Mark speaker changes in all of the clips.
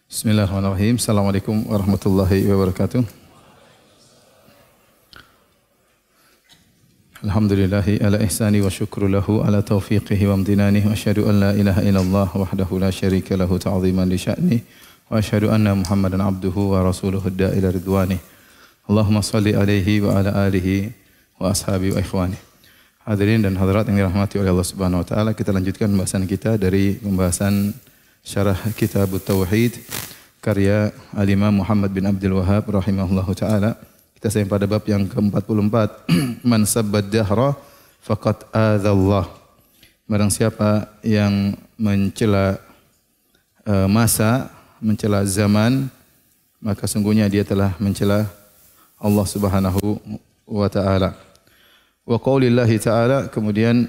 Speaker 1: Bismillahirrahmanirrahim. Assalamualaikum warahmatullahi wabarakatuh. Alhamdulillahi ala ihsani wa syukru lahu ala taufiqihi wa amtinanihi wa asyhadu an la ilaha illallah wahdahu la syarika lahu ta'ziman li sya'ni wa asyhadu anna Muhammadan abduhu wa rasuluhu ad-da'ila ridwani. Allahumma salli alaihi wa ala alihi wa ashabi wa ikhwani. Hadirin dan hadirat yang dirahmati oleh Allah Subhanahu wa taala, kita lanjutkan pembahasan kita dari pembahasan Syarah Kitab Tauhid karya Al-Imam Muhammad bin Abdul Wahhab rahimahullahu taala. Kita sampai pada bab yang ke-44. Man sabbad dahra faqad adzallah. Barang siapa yang mencela masa, mencela zaman, maka sungguhnya dia telah mencela Allah Subhanahu wa taala. Wa qaulillahi taala, kemudian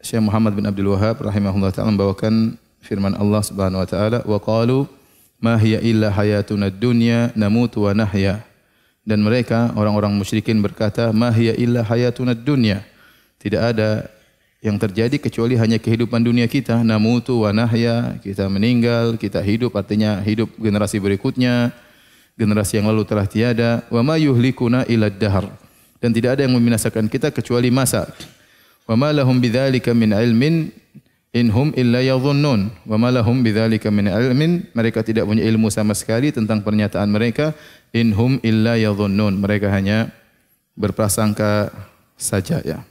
Speaker 1: Syekh Muhammad bin Abdul Wahhab rahimahullahu taala membawakan firman Allah Subhanahu wa taala, wa qalu ma hiya illa hayatuna dunya namutu wa nahya. Dan mereka orang-orang musyrikin berkata, ma hiya illa hayatuna dunya. Tidak ada yang terjadi kecuali hanya kehidupan dunia kita, namutu wa nahya, kita meninggal, kita hidup, artinya hidup generasi berikutnya, generasi yang lalu telah tiada. Wa ma yuhlikuna illa ad-dahr. Dan tidak ada yang membinasakan kita kecuali masa. Wa ma lahum bidzalika min ilmin inhum illa yadhunnun wa ma lahum bidzalika min ilmin. Mereka tidak punya ilmu sama sekali tentang pernyataan mereka. Inhum illa yadhunnun, mereka hanya berprasangka saja, ya.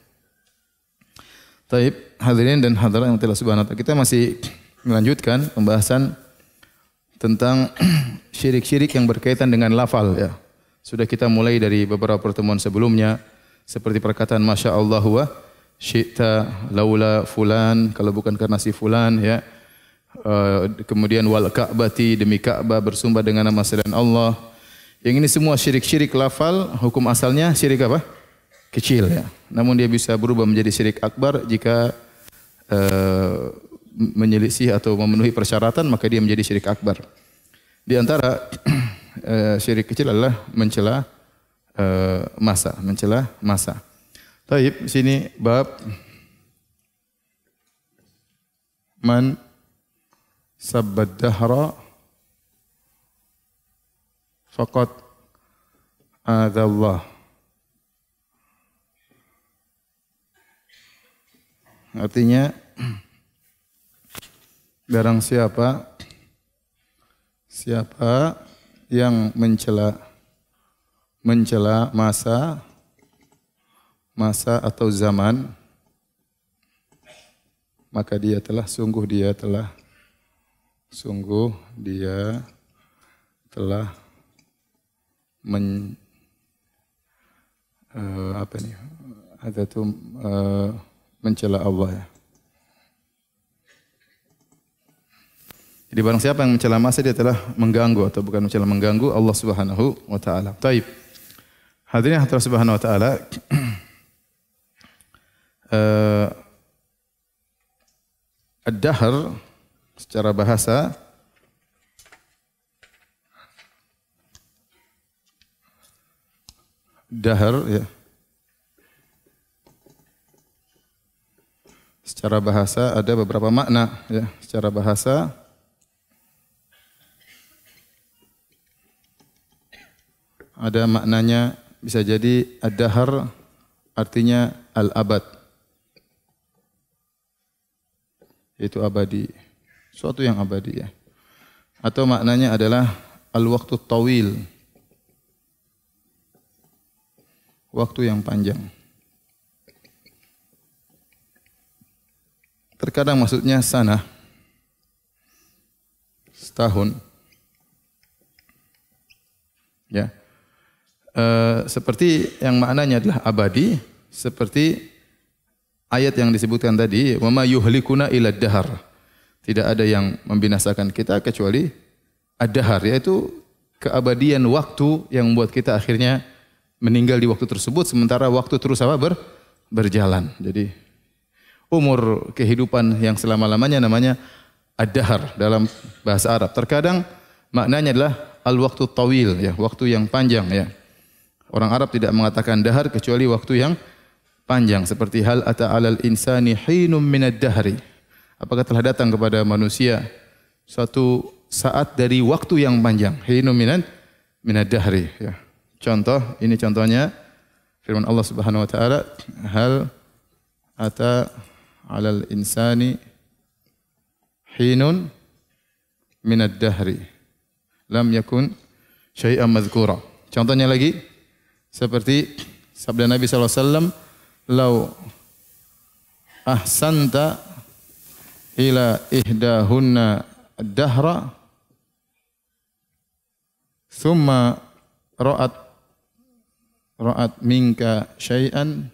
Speaker 1: Taib, hadirin dan hadirat yang telah subhanahu wa ta'ala, kita masih melanjutkan pembahasan tentang syirik-syirik yang berkaitan dengan lafal, ya. Sudah kita mulai dari beberapa pertemuan sebelumnya, seperti perkataan masya Allah wa syi'ta laula fulan, kalau bukan karena si fulan, ya. Kemudian wal ka'bati, demi Ka'bah, bersumber dengan nama selain Allah. Yang ini semua syirik-syirik lafal, hukum asalnya syirik apa? Kecil, ya. Namun dia bisa berubah menjadi syirik akbar jika menyelisih atau memenuhi persyaratan, maka dia menjadi syirik akbar. Di antara syirik kecil adalah mencela masa, mencela masa. Taib, sini bab man sabbad dahra faqad adzallah. Artinya barang siapa yang mencela masa atau zaman, maka dia telah mencela Allah, ya. Jadi barang siapa yang mencela masa, dia telah mengganggu, atau bukan mencela, mengganggu Allah Subhanahu wa taala. Taib. Hadirin Allah Subhanahu wa taala, ad-dahr secara bahasa dahr, ya. Secara bahasa ada beberapa makna, ya. Secara bahasa ada maknanya, bisa jadi ad-dahr artinya al-abad, yaitu abadi, suatu yang abadi, ya. Atau maknanya adalah al-waqtu tawil, waktu yang panjang. Terkadang maksudnya sanah, setahun, ya. Seperti yang maknanya adalah abadi, seperti ayat yang disebutkan tadi, wa ma yuhlikuna illa ad-dahr. Tidak ada yang membinasakan kita kecuali ad-dahr, yaitu keabadian waktu yang membuat kita akhirnya meninggal di waktu tersebut, sementara waktu terus berjalan. Jadi umur kehidupan yang selama-lamanya namanya ad-dahr dalam bahasa Arab. Terkadang maknanya adalah al-waqtu tawil, ya, waktu yang panjang, ya. Orang Arab tidak mengatakan dahar kecuali waktu yang panjang, seperti hal ata 'alal insani hinum minad dahri. Apakah telah datang kepada manusia suatu saat dari waktu yang panjang. Hinun minad dahri ya. Contoh, ini contohnya firman Allah Subhanahu wa taala, hal ata 'alal insani hinun minad dahri lam yakun syai'an madhkura. Contohnya lagi seperti sabda Nabi sallallahu alaihi wasallam, "Lau ahsanta ila ihdahunna ad-dahra thumma ra'at minka syai'an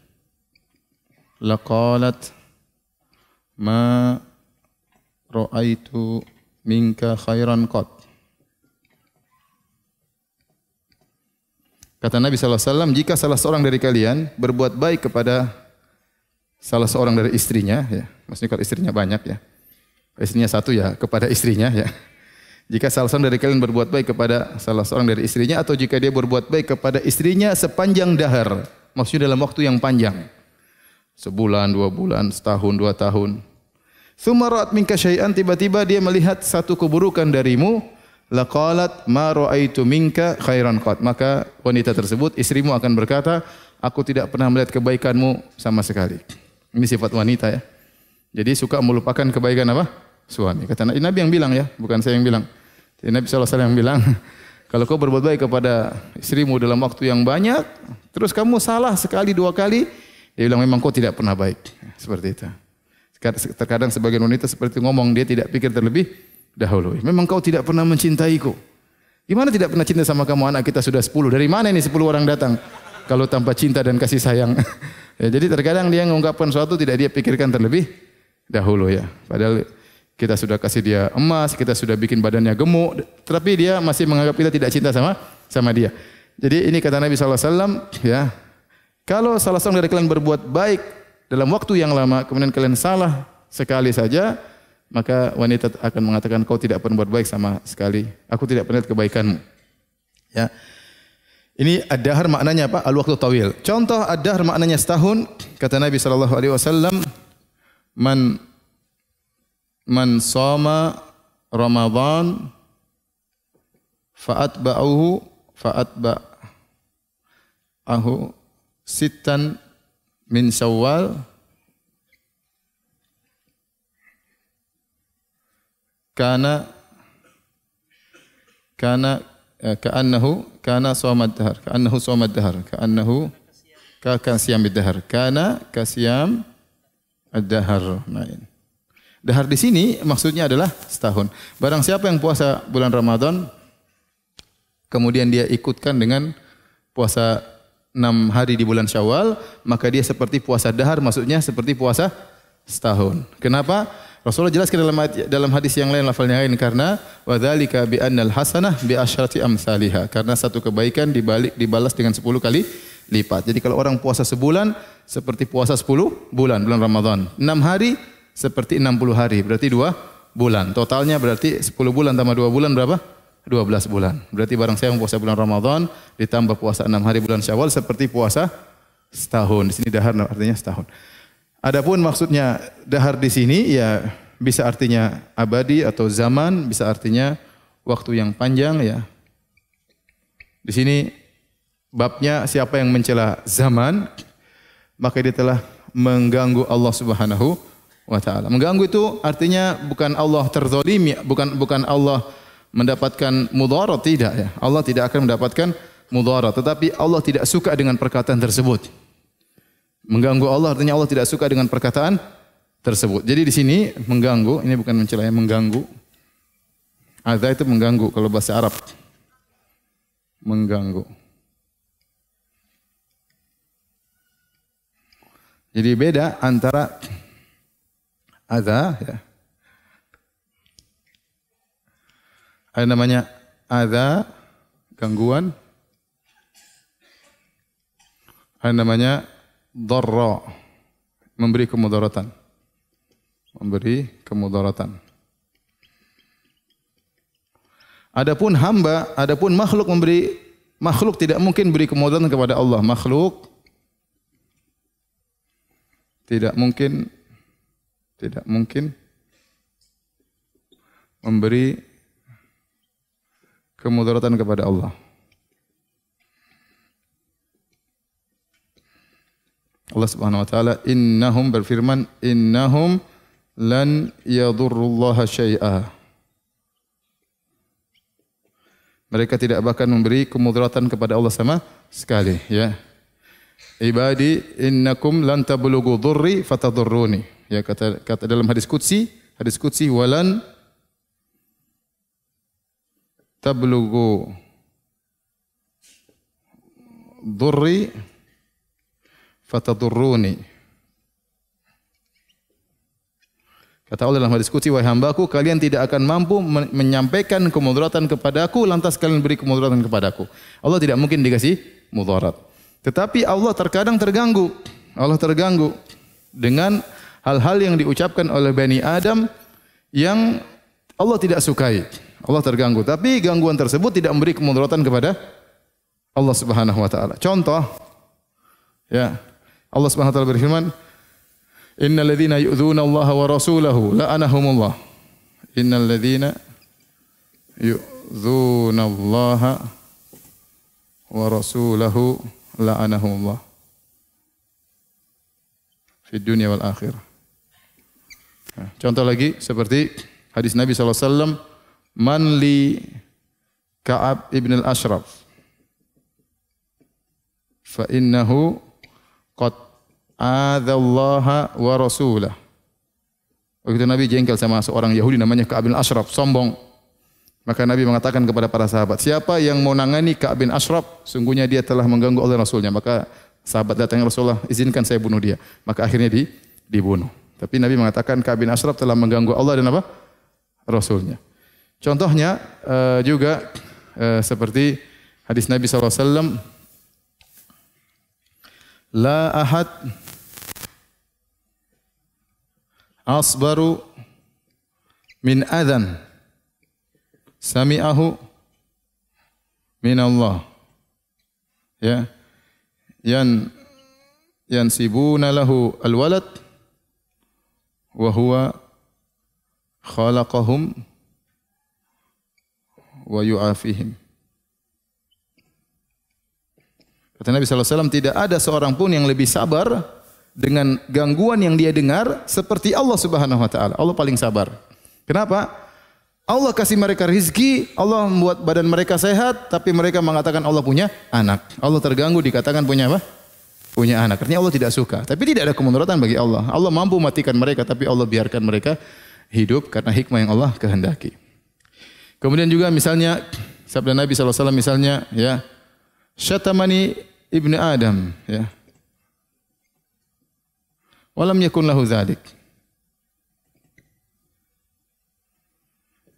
Speaker 1: laqalat ma ra'aitu minka khairan qat." Kata Nabi sallallahu alaihi wasallam, jika salah seorang dari kalian berbuat baik kepada salah seorang dari istrinya, ya, maksudnya kalau istrinya banyak ya, istrinya satu ya kepada istrinya ya. Jika salah seorang dari kalian berbuat baik kepada salah seorang dari istrinya, atau jika dia berbuat baik kepada istrinya sepanjang dahar, maksudnya dalam waktu yang panjang, sebulan, 2 bulan, setahun, 2 tahun. Tsumma ra'at minka syai'an, tiba-tiba dia melihat satu keburukan darimu, laqalat ma ra'aitu minka khairan qat. Maka wanita tersebut, istrimu akan berkata, aku tidak pernah melihat kebaikanmu sama sekali. Ini sifat wanita ya. Jadi suka melupakan kebaikan apa? Suami. Kata Nabi yang bilang ya, bukan saya yang bilang. Jadi Nabi sallallahu alaihi wasallam yang bilang, kalau kau berbuat baik kepada istrimu dalam waktu yang banyak, terus kamu salah sekali 2 kali, dia bilang memang kau tidak pernah baik. Seperti itu. Terkadang sebagian wanita seperti itu ngomong, dia tidak pikir terlebih dahulu. Memang kau tidak pernah mencintaiku. Gimana tidak pernah cinta sama kamu? Anak kita sudah 10. Dari mana ini 10 orang datang? Kalau tanpa cinta dan kasih sayang. Ya, jadi terkadang dia mengungkapkan sesuatu tidak dia pikirkan terlebih dahulu ya. Padahal kita sudah kasih dia emas, kita sudah bikin badannya gemuk, tetapi dia masih menganggap kita tidak cinta sama dia. Jadi ini kata Nabi sallallahu alaihi wasallam ya. Kalau salah seorang dari kalian berbuat baik dalam waktu yang lama, kemudian kalian salah sekali saja, maka wanita akan mengatakan kau tidak pernah berbuat baik sama sekali. Aku tidak pernah lihat kebaikanmu. Ya. Ini ad-dahr maknanya apa? Al-waqtu tawil. Contoh ad-dahr maknanya setahun. Kata Nabi sallallahu alaihi wasallam, man shoma Ramadan fa'atba'ahu sittan min Syawal kana ka'annahu kana shomad dahar, ka'annahu shomad dahar, ka'annahu kasiyamid dahar, kana kasiyam ad-dahar. Nah, ini. Dahar di sini maksudnya adalah setahun. Barang siapa yang puasa bulan Ramadan, kemudian dia ikutkan dengan puasa 6 hari di bulan Syawal, maka dia seperti puasa dahar, maksudnya seperti puasa setahun. Kenapa? Rasulullah jelaskan dalam hadis yang lain, lafalnya lain, karena wadzalika bi annal hasanah bi asyrati amsalihha, karena satu kebaikan dibalas dengan 10 kali lipat. Jadi kalau orang puasa sebulan seperti puasa 10 bulan Ramadan. 6 hari seperti 60 hari, berarti 2 bulan. Totalnya berarti 10 bulan tambah 2 bulan berapa? 12 bulan. Berarti barang saya yang puasa bulan Ramadan ditambah puasa 6 hari bulan Syawal seperti puasa setahun. Di sini dahar artinya setahun. Adapun maksudnya dahar di sini ya bisa artinya abadi atau zaman, bisa artinya waktu yang panjang ya. Di sini babnya siapa yang mencela zaman, maka dia telah mengganggu Allah Subhanahu wa taala. Mengganggu itu artinya bukan Allah terzalimi, bukan Allah mendapatkan mudarat, tidak ya. Allah tidak akan mendapatkan mudarat, tetapi Allah tidak suka dengan perkataan tersebut. Mengganggu Allah artinya Allah tidak suka dengan perkataan tersebut. Jadi di sini mengganggu, ini bukan mencela, mengganggu. Adza itu mengganggu kalau bahasa Arab. Mengganggu. Jadi beda antara adza ya. Ada namanya adza, gangguan. Ada namanya dharra, memberi kemudaratan. Memberi kemudaratan. Adapun hamba, adapun makhluk tidak mungkin beri kemudaratan kepada Allah. Makhluk tidak mungkin memberi kemudaratan kepada Allah. Allah Subhanahu wa taala berfirman, innahum lan yadurrullaha syai'a. Mereka tidak akan memberi kemudaratan kepada Allah sama sekali, ya. Ibadi innakum lan tablughu dhurri fatadurruni. Ya, kata dalam hadis qudsi walan tablughu dhurri fatadurruni. Kata Allah dalam hadis qudsi, wahai hambaku, kalian tidak akan mampu menyampaikan kemudaratan kepadaku lantas kalian beri kemudaratan kepadaku. Allah tidak mungkin dikasih mudarat. Tetapi Allah terkadang terganggu. Allah terganggu dengan hal-hal yang diucapkan oleh Bani Adam yang Allah tidak sukai. Allah terganggu, tapi gangguan tersebut tidak memberi kemudaratan kepada Allah Subhanahu wa taala. Contoh, ya, Allah Subhanahu wa taala berfirman, innal ladzina yu'dzuna Allah wa rasulahu la'anahumullah. Innal ladzina yu'dzuna Allah wa rasulahu la'anahumullah fid dunya wal akhirah. Contoh lagi seperti hadis Nabi sallallahu alaihi wasallam, man li Ka'ab ibn al-Ashraf fa innahu qad adzallaha wa rasulah. Begitu Nabi jengkel sama seorang Yahudi namanya Ka'ab bin Ashraf, sombong. Maka Nabi mengatakan kepada para sahabat, siapa yang mau nangani Ka'ab bin Ashraf, sungguhnya dia telah mengganggu Allah Rasulnya. Maka sahabat datang, Rasulullah, izinkan saya bunuh dia. Maka akhirnya dibunuh. Tapi Nabi mengatakan Ka'ab bin Ashraf telah mengganggu Allah dan apa? Rasulnya. Contohnya juga seperti hadis Nabi SAW, la ahad asbaru min adhan sami'ahu min Allah, ya, yansibuna lahu alwalad wa huwa khalaqahum wa yu'afihim. Kata Nabi SAW, tidak ada seorang pun yang lebih sabar dengan gangguan yang dia dengar seperti Allah Subhanahu wa taala. Allah paling sabar. Kenapa? Allah kasih mereka rizki, Allah membuat badan mereka sehat, tapi mereka mengatakan Allah punya anak. Allah terganggu dikatakan punya apa? Punya anak. Artinya Allah tidak suka. Tapi tidak ada kemudaratan bagi Allah. Allah mampu matikan mereka, tapi Allah biarkan mereka hidup karena hikmah yang Allah kehendaki. Kemudian juga misalnya sabda Nabi SAW misalnya, ya, syatamani ibnu Adam, ya, walam yakun lahu dzalik.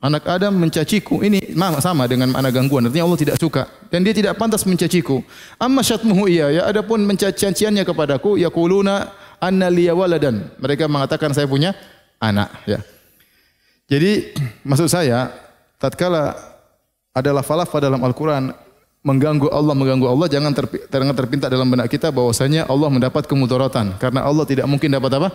Speaker 1: Anak Adam mencaciku. Ini sama dengan makna gangguan. Artinya Allah tidak suka dan dia tidak pantas mencaciku. Amma syatmuhu iya, ya, adapun mencaciannya kepadaku, yaquluna anna liya waladan. Mereka mengatakan saya punya anak, ya. Jadi maksud saya, tatkala ada lafal-lafal dalam Al-Qur'an mengganggu Allah, jangan terpinta dalam benak kita bahwasanya Allah mendapat kemudaratan, karena Allah tidak mungkin dapat apa?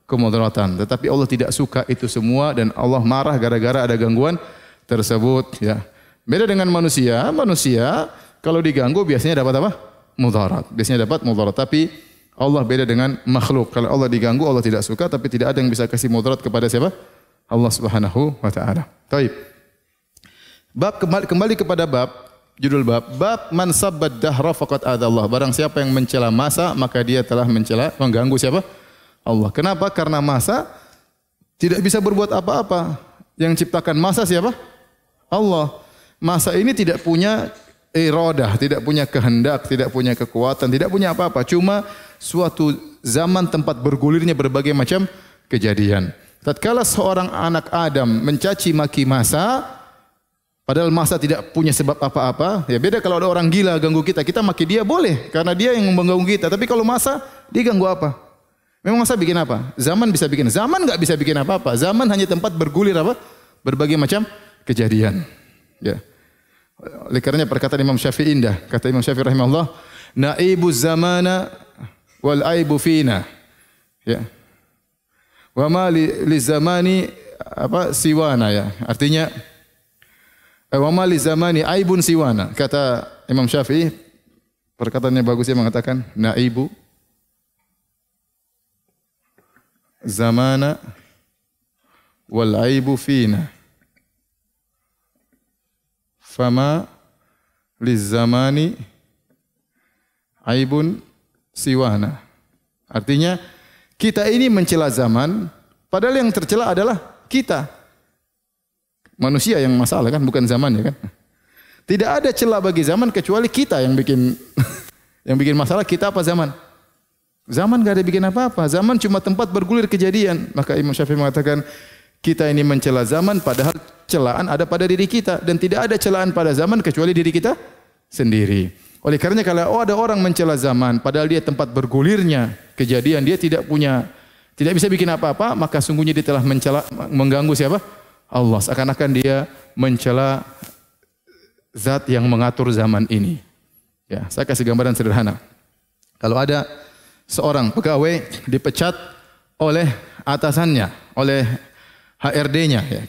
Speaker 1: Kemudaratan. Tetapi Allah tidak suka itu semua dan Allah marah gara-gara ada gangguan tersebut, ya. Beda dengan manusia. Manusia kalau diganggu biasanya dapat apa? Mudarat. Biasanya dapat mudarat. Tapi Allah beda dengan makhluk. Kalau Allah diganggu Allah tidak suka, tapi tidak ada yang bisa kasih mudarat kepada siapa? Allah Subhanahu wa taala. Baik. Bab kembali kepada bab, judul bab man sabbad dahra faqad adallah. Barang siapa yang mencela masa, maka dia telah mengganggu siapa? Allah. Kenapa? Karena masa tidak bisa berbuat apa-apa. Yang ciptakan masa siapa? Allah. Masa ini tidak punya iradah, tidak punya kehendak, tidak punya kekuatan, tidak punya apa-apa. Cuma suatu zaman tempat bergulirnya berbagai macam kejadian. Tatkala seorang anak Adam mencaci maki masa, padahal masa tidak punya sebab apa-apa. Ya beda kalau ada orang gila ganggu kita, kita maki dia boleh karena dia yang mengganggu kita. Tapi kalau masa, dia ganggu apa? Memang masa bikin apa? Zaman bisa bikin. Zaman enggak bisa bikin apa-apa. Zaman hanya tempat bergulir apa? Berbagai macam kejadian. Ya. Oleh karenanya perkataan Imam Syafi'i indah. Kata Imam Syafi'i rahimahullah, "Naibu zamana wal aibu fina." Ya. Wa ma li zamani apa siwana, ya. Artinya Wa ma li zamani aibun siwana. Kata Imam Syafi'i, perkataannya bagus, dia mengatakan naibu zamana wal aibu fina. Fama liz zamani aibun siwana. Artinya kita ini mencela zaman, padahal yang tercela adalah kita. Manusia yang masalah kan, bukan zaman ya kan. Tidak ada celah bagi zaman kecuali kita yang bikin yang bikin masalah. Kita apa zaman? Zaman gak ada bikin apa-apa. Zaman cuma tempat bergulir kejadian. Maka Imam Syafi'i mengatakan kita ini mencela zaman, padahal celaan ada pada diri kita, dan tidak ada celaan pada zaman kecuali diri kita sendiri. Oleh karenanya kalau ada orang mencela zaman, padahal dia tempat bergulirnya kejadian, dia tidak bisa bikin apa-apa, maka sungguhnya dia telah mengganggu siapa? Allah. Seakan-akan dia mencela zat yang mengatur zaman ini. Ya, saya kasih gambaran sederhana. Kalau ada seorang pegawai dipecat oleh atasannya, oleh HRD-nya, ya.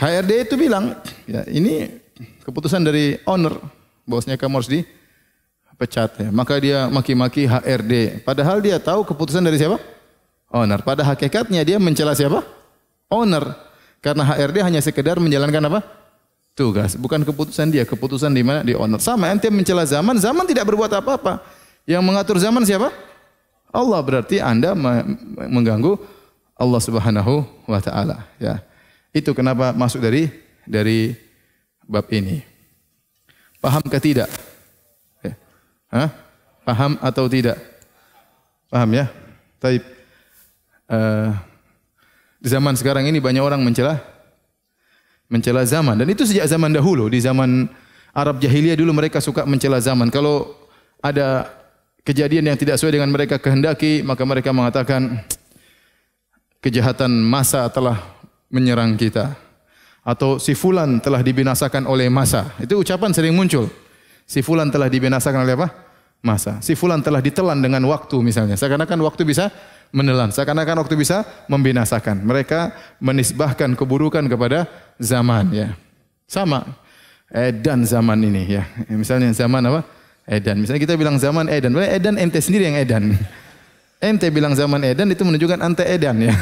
Speaker 1: HRD itu bilang, ya ini keputusan dari owner, bosnya kamu harus dipecat. Ya. Maka dia maki-maki HRD. Padahal dia tahu keputusan dari siapa? Owner. Pada hakikatnya dia mencela siapa? Owner. Karena HRD hanya sekedar menjalankan apa? Tugas. Bukan keputusan dia. Keputusan di mana? Di owner. Sama, ente mencela zaman. Zaman tidak berbuat apa-apa. Yang mengatur zaman siapa? Allah. Berarti Anda mengganggu Allah Subhanahu wa Ta'ala. Ya. Itu kenapa masuk dari bab ini. Pahamkah tidak? Ya. Hah? Paham atau tidak? Paham ya? Taib. Di zaman sekarang ini banyak orang mencela zaman, dan itu sejak zaman dahulu. Di zaman Arab jahiliyah dulu mereka suka mencela zaman. Kalau ada kejadian yang tidak sesuai dengan mereka kehendaki, maka mereka mengatakan kejahatan masa telah menyerang kita, atau si fulan telah dibinasakan oleh masa. Itu ucapan sering muncul. Si fulan telah dibinasakan oleh apa? Masa. Si fulan telah ditelan dengan waktu misalnya. Seakan-akan waktu bisa menelan, seakan-akan waktu bisa membinasakan. Mereka menisbahkan keburukan kepada zaman, ya. Sama edan zaman ini, ya. Misalnya zaman apa? Edan. Misalnya kita bilang zaman edan, edan ente sendiri yang edan. Ente bilang zaman edan itu menunjukkan ente edan, ya.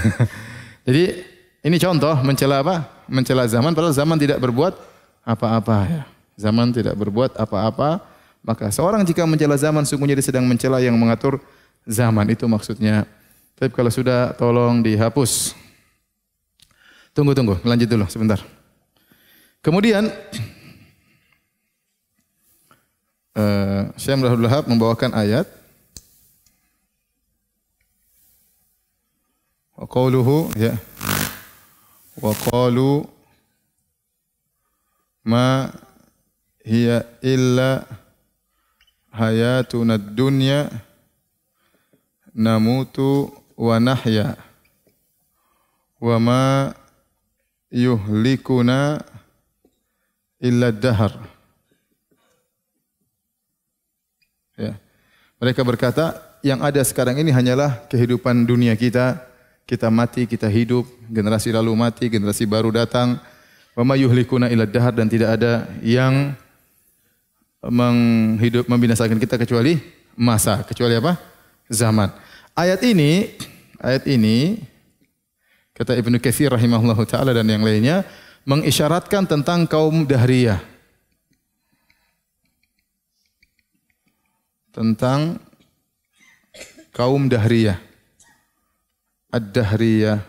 Speaker 1: Jadi ini contoh mencela apa? Mencela zaman, padahal zaman tidak berbuat apa-apa, ya. Zaman tidak berbuat apa-apa. Maka seorang jika mencela zaman, sungguhnya dia sedang mencela yang mengatur zaman. Itu maksudnya. Tapi kalau sudah, tolong dihapus. Tunggu, lanjut dulu sebentar. Kemudian Syekh Abdul Wahab membawakan ayat. Wa qauluhu, ya. Wa qalu ma hiya illa hayatuna dunya namutu wa nahya wa ma yuhlikuna illa dahar. Ya. Mereka berkata, yang ada sekarang ini hanyalah kehidupan dunia kita. Kita mati, kita hidup, generasi lalu mati, generasi baru datang. Wa ma yuhlikuna illa dahar, dan tidak ada yang membinasakan kita kecuali masa, kecuali apa? Zaman. Ayat ini kata Ibnu Katsir rahimahullahu taala dan yang lainnya mengisyaratkan tentang kaum dahriyah. Tentang kaum dahriyah. Ad-dahriyah.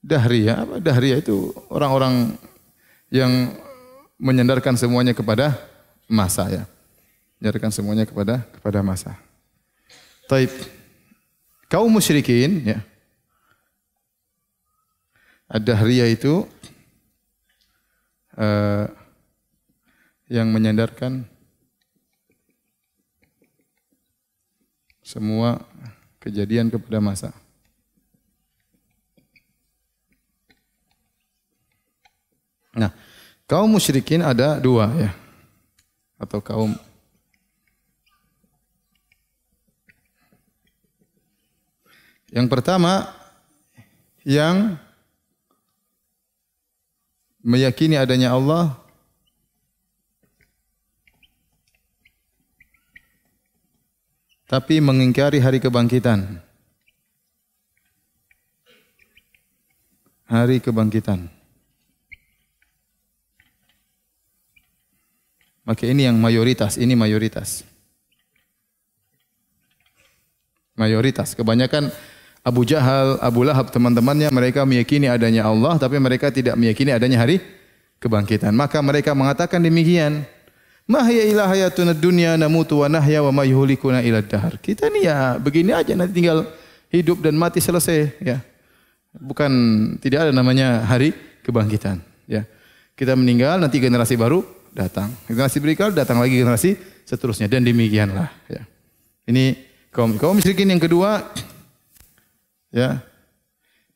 Speaker 1: Dahriyah apa? Dahriyah itu orang-orang yang menyandarkan semuanya kepada masa, ya. Menyandarkan semuanya kepada masa. Taib. Kaum musyrikin, ya. Ad-dahriyah itu yang menyandarkan semua kejadian kepada masa. Nah, kaum musyrikin ada dua, ya. Atau kaum yang pertama yang meyakini adanya Allah, tapi mengingkari hari kebangkitan. Hari kebangkitan. Maka ini yang mayoritas, ini mayoritas. Mayoritas. Kebanyakan Abu Jahal, Abu Lahab, teman-temannya mereka meyakini adanya Allah, tapi mereka tidak meyakini adanya hari kebangkitan. Maka mereka mengatakan demikian. Ma hiya illa hayatuna dunya namutu wa nahya wa ma yuhlikuna illa dahar. Kita ni ya begini aja, nanti tinggal hidup dan mati selesai, ya. Bukan, tidak ada namanya hari kebangkitan, ya. Kita meninggal, nanti generasi baru datang. Generasi berikutnya datang lagi generasi seterusnya, dan demikianlah, ya. Ini kaum musyrikin yang kedua, ya,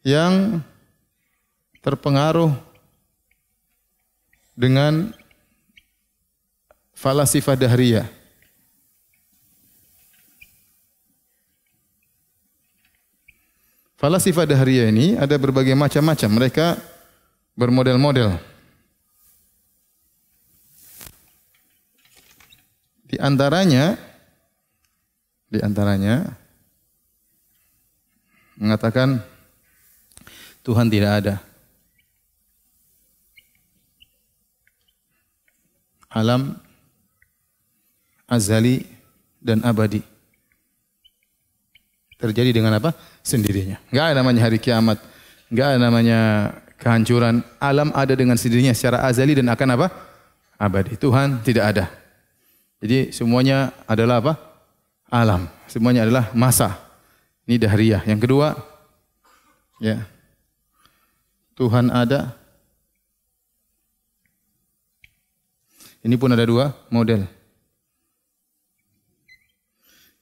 Speaker 1: yang terpengaruh dengan falasifah dahriyah. Falasifah dahriyah ini ada berbagai macam-macam. Mereka bermodel-model. Di antaranya mengatakan Tuhan tidak ada. Alam azali dan abadi. Terjadi dengan apa? Sendirinya. Enggak ada namanya hari kiamat. Enggak ada namanya kehancuran. Alam ada dengan sendirinya secara azali dan akan apa? Abadi. Tuhan tidak ada. Jadi semuanya adalah apa? Alam. Semuanya adalah masa. Ini dahriyah. Yang kedua, ya, Tuhan ada. Ini pun ada dua model.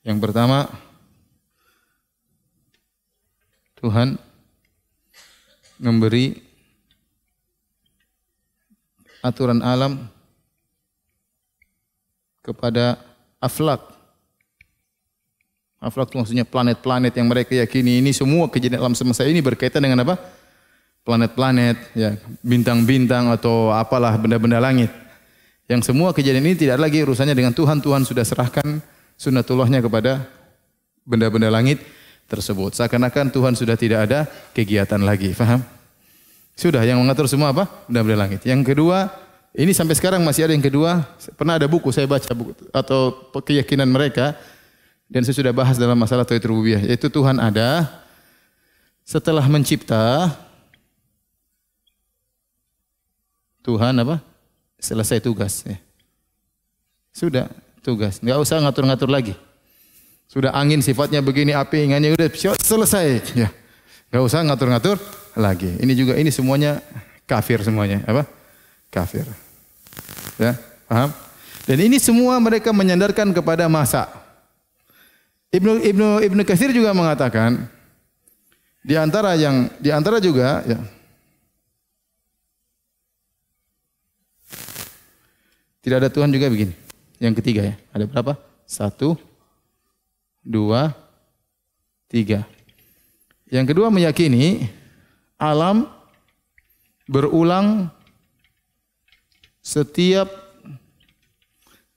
Speaker 1: Yang pertama, Tuhan memberi aturan alam kepada aflak. Aflak itu maksudnya planet-planet yang mereka yakini ini semua kejadian alam semesta ini berkaitan dengan apa? Planet-planet, ya, bintang-bintang atau apalah benda-benda langit. Yang semua kejadian ini tidak lagi urusannya dengan Tuhan. Tuhan sudah serahkan sunnatullahnya kepada benda-benda langit tersebut. Seakan-akan Tuhan sudah tidak ada kegiatan lagi. Faham? Sudah, yang mengatur semua apa? Benda-benda langit. Yang kedua, ini sampai sekarang masih ada yang kedua. Pernah ada buku, saya baca buku, atau keyakinan mereka, dan saya sudah bahas dalam masalah tauhid rububiyah, yaitu Tuhan ada setelah mencipta. Tuhan apa? Selesai tugas. Ya. Sudah tugas, nggak usah ngatur-ngatur lagi. Sudah angin sifatnya begini, api ingannya udah selesai. Ya, nggak usah ngatur-ngatur lagi. Ini juga, ini semuanya kafir semuanya, apa? Kafir. Ya, paham? Dan ini semua mereka menyandarkan kepada masa. Ibnu Katsir juga mengatakan di antara juga, ya, tidak ada Tuhan juga begini. Yang ketiga, ya. Ada berapa? 1, 2, 3. Yang kedua meyakini alam berulang setiap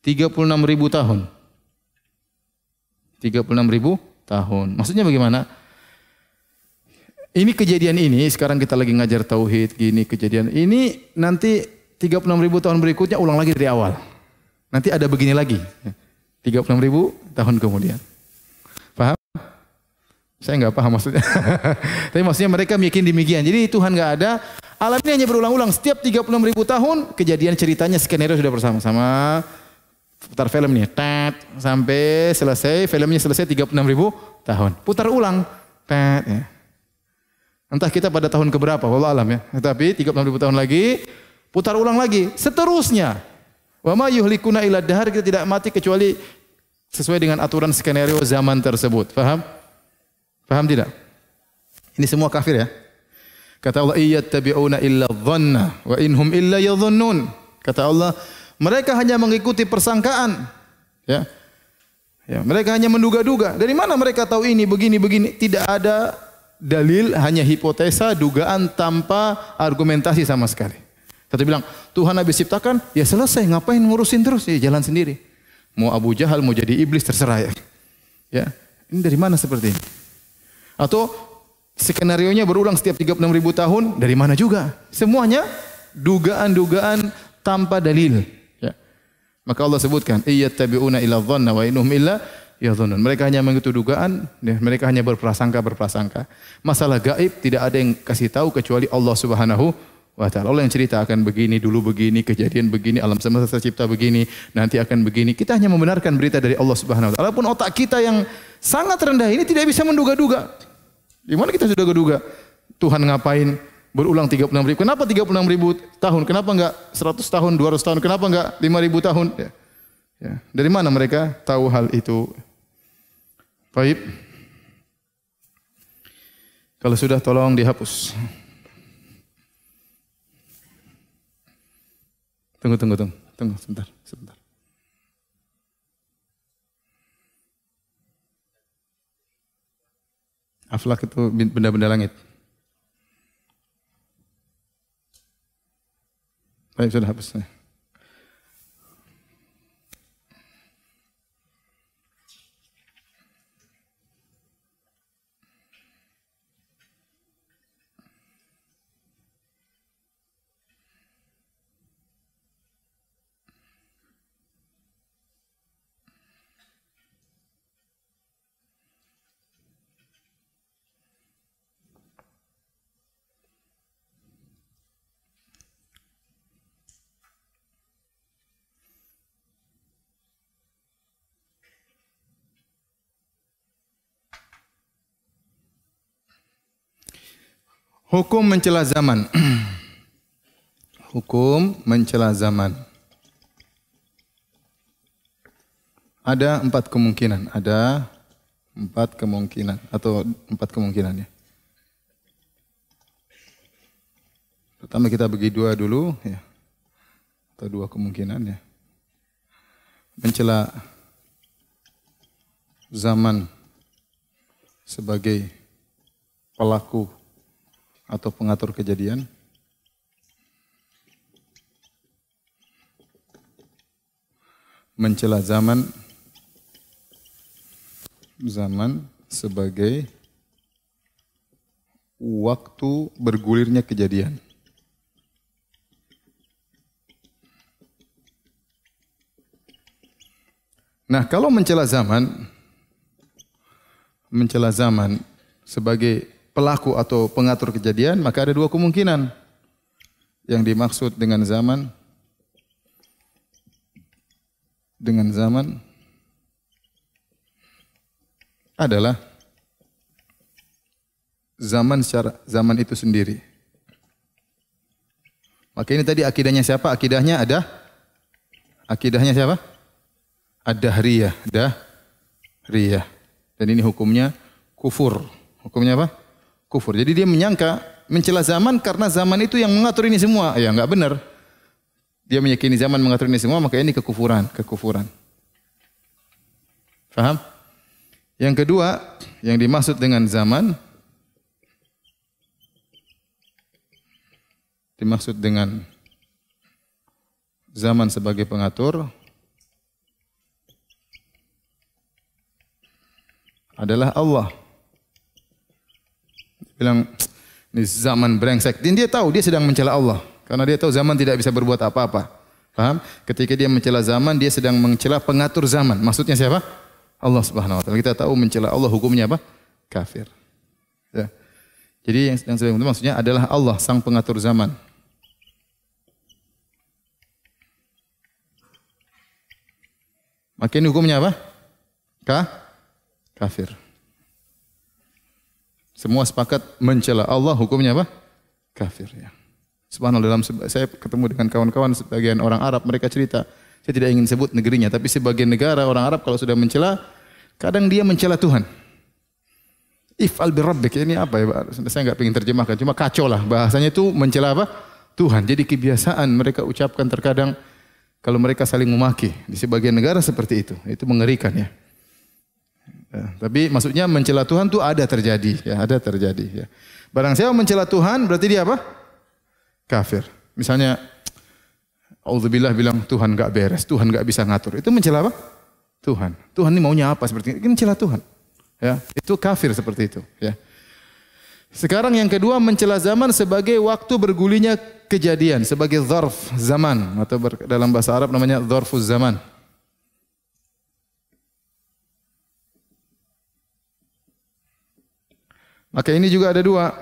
Speaker 1: 36.000 tahun. 36.000 tahun. Maksudnya bagaimana? Ini kejadian ini, sekarang kita lagi ngajar tauhid, gini kejadian ini nanti 36.000 tahun berikutnya ulang lagi dari awal. Nanti ada begini lagi. 36.000 tahun kemudian. Paham? Saya enggak paham maksudnya. Tapi maksudnya mereka meyakini demikian. Jadi Tuhan enggak ada. Alam ini hanya berulang-ulang. Setiap 36.000 tahun kejadian ceritanya skenario sudah bersama-sama. Putar film nih. Tet, sampai selesai. Filmnya selesai 36.000 tahun. Putar ulang. Tet, ya. Entah kita pada tahun keberapa. Wallah alam ya. Tapi 36.000 tahun lagi. Putar ulang lagi, seterusnya. Wa ma yuhlikuna illa dahar, kita tidak mati kecuali sesuai dengan aturan skenario zaman tersebut. Faham? Faham tidak? Ini semua kafir ya. Kata Allah, iyattabi'una illa dhanna wa inhum illa yadhunnun. Kata Allah, mereka hanya mengikuti persangkaan. Ya. Ya, mereka hanya menduga-duga. Dari mana mereka tahu ini begini-begini? Tidak ada dalil, hanya hipotesa, dugaan tanpa argumentasi sama sekali. Kata bilang, Tuhan habis ciptakan, ya selesai, ngapain ngurusin terus? Ya jalan sendiri. Mau Abu Jahal, mau jadi iblis, terserah ya. Ya, ini dari mana seperti ini? Atau skenarionya berulang setiap 36.000 tahun, dari mana juga? Semuanya dugaan-dugaan tanpa dalil. Ya. Maka Allah sebutkan, iyattabi'una ila dhanna wa innahum illa yadhunnun. Mereka hanya mengikuti dugaan, mereka hanya berprasangka. Masalah gaib tidak ada yang kasih tahu kecuali Allah Subhanahu wa ta'ala. Allah yang cerita akan begini, dulu begini, kejadian begini, alam semesta tercipta begini, nanti akan begini. Kita hanya membenarkan berita dari Allah Subhanahu wa ta'ala. Walaupun otak kita yang sangat rendah ini tidak bisa menduga-duga. Di mana kita sudah duga? Tuhan ngapain berulang 36.000? Kenapa 36.000 tahun? Kenapa enggak 100 tahun, 200 tahun? Kenapa enggak 5.000 tahun? Ya. Dari mana mereka tahu hal itu? Baik. Kalau sudah tolong dihapus. Tunggu sebentar. Aflak itu benda-benda langit. Baik, sudah hapus. Hukum mencela zaman. Hukum mencela zaman. Ada 4 kemungkinan. Ada 4 kemungkinan atau 4 kemungkinan ya. Pertama kita bagi 2 dulu ya. Atau 2 kemungkinan ya. Mencela zaman sebagai pelaku atau pengatur kejadian. Mencela zaman sebagai waktu bergulirnya kejadian. Nah, kalau mencela zaman sebagai pelaku atau pengatur kejadian, maka ada 2 kemungkinan. Yang dimaksud dengan zaman adalah zaman itu sendiri. Maka ini tadi akidahnya siapa? Akidahnya siapa? Ad-Dahriyah, Dahriyah. Dan ini hukumnya kufur. Hukumnya apa? Kufur. Jadi dia menyangka mencela zaman karena zaman itu yang mengatur ini semua. Ya enggak benar. Dia meyakini zaman mengatur ini semua, maka ini kekufuran. Faham? Yang kedua, yang dimaksud dengan zaman sebagai pengatur adalah Allah. Bilang, ini zaman brengsek. Dan dia tahu dia sedang mencela Allah. Karena dia tahu zaman tidak bisa berbuat apa-apa. Paham? Ketika dia mencela zaman, dia sedang mencela pengatur zaman. Maksudnya siapa? Allah Subhanahu wa ta'ala. Kita tahu mencela Allah hukumnya apa? Kafir. Ya. Jadi yang sedang itu maksudnya adalah Allah, sang pengatur zaman. Maka ini hukumnya apa? Kafir. Semua sepakat mencela Allah, hukumnya apa? Kafir ya. Subhanallah, saya ketemu dengan kawan-kawan sebagian orang Arab, mereka cerita, saya tidak ingin sebut negerinya, tapi sebagian negara orang Arab kalau sudah mencela, kadang dia mencela Tuhan. If'al bi rabbik, ini apa ya? Saya enggak ingin terjemahkan, cuma kacau lah bahasanya itu mencela apa? Tuhan. Jadi kebiasaan mereka ucapkan terkadang kalau mereka saling memaki. Di sebagian negara seperti itu. Itu mengerikan ya. Ya, tapi maksudnya mencela Tuhan itu ada terjadi, ya. Barang siapa mencela Tuhan berarti dia apa? Kafir. Misalnya Auzubillah bilang Tuhan enggak beres, Tuhan enggak bisa ngatur. Itu mencela apa? Tuhan. Tuhan ini maunya apa seperti ini? Ini mencela Tuhan. Ya, itu kafir seperti itu, ya. Sekarang yang kedua, mencela zaman sebagai waktu bergulirnya kejadian, sebagai dzarf zaman, atau dalam bahasa Arab namanya dzarfuz zaman. Maka ini juga ada dua.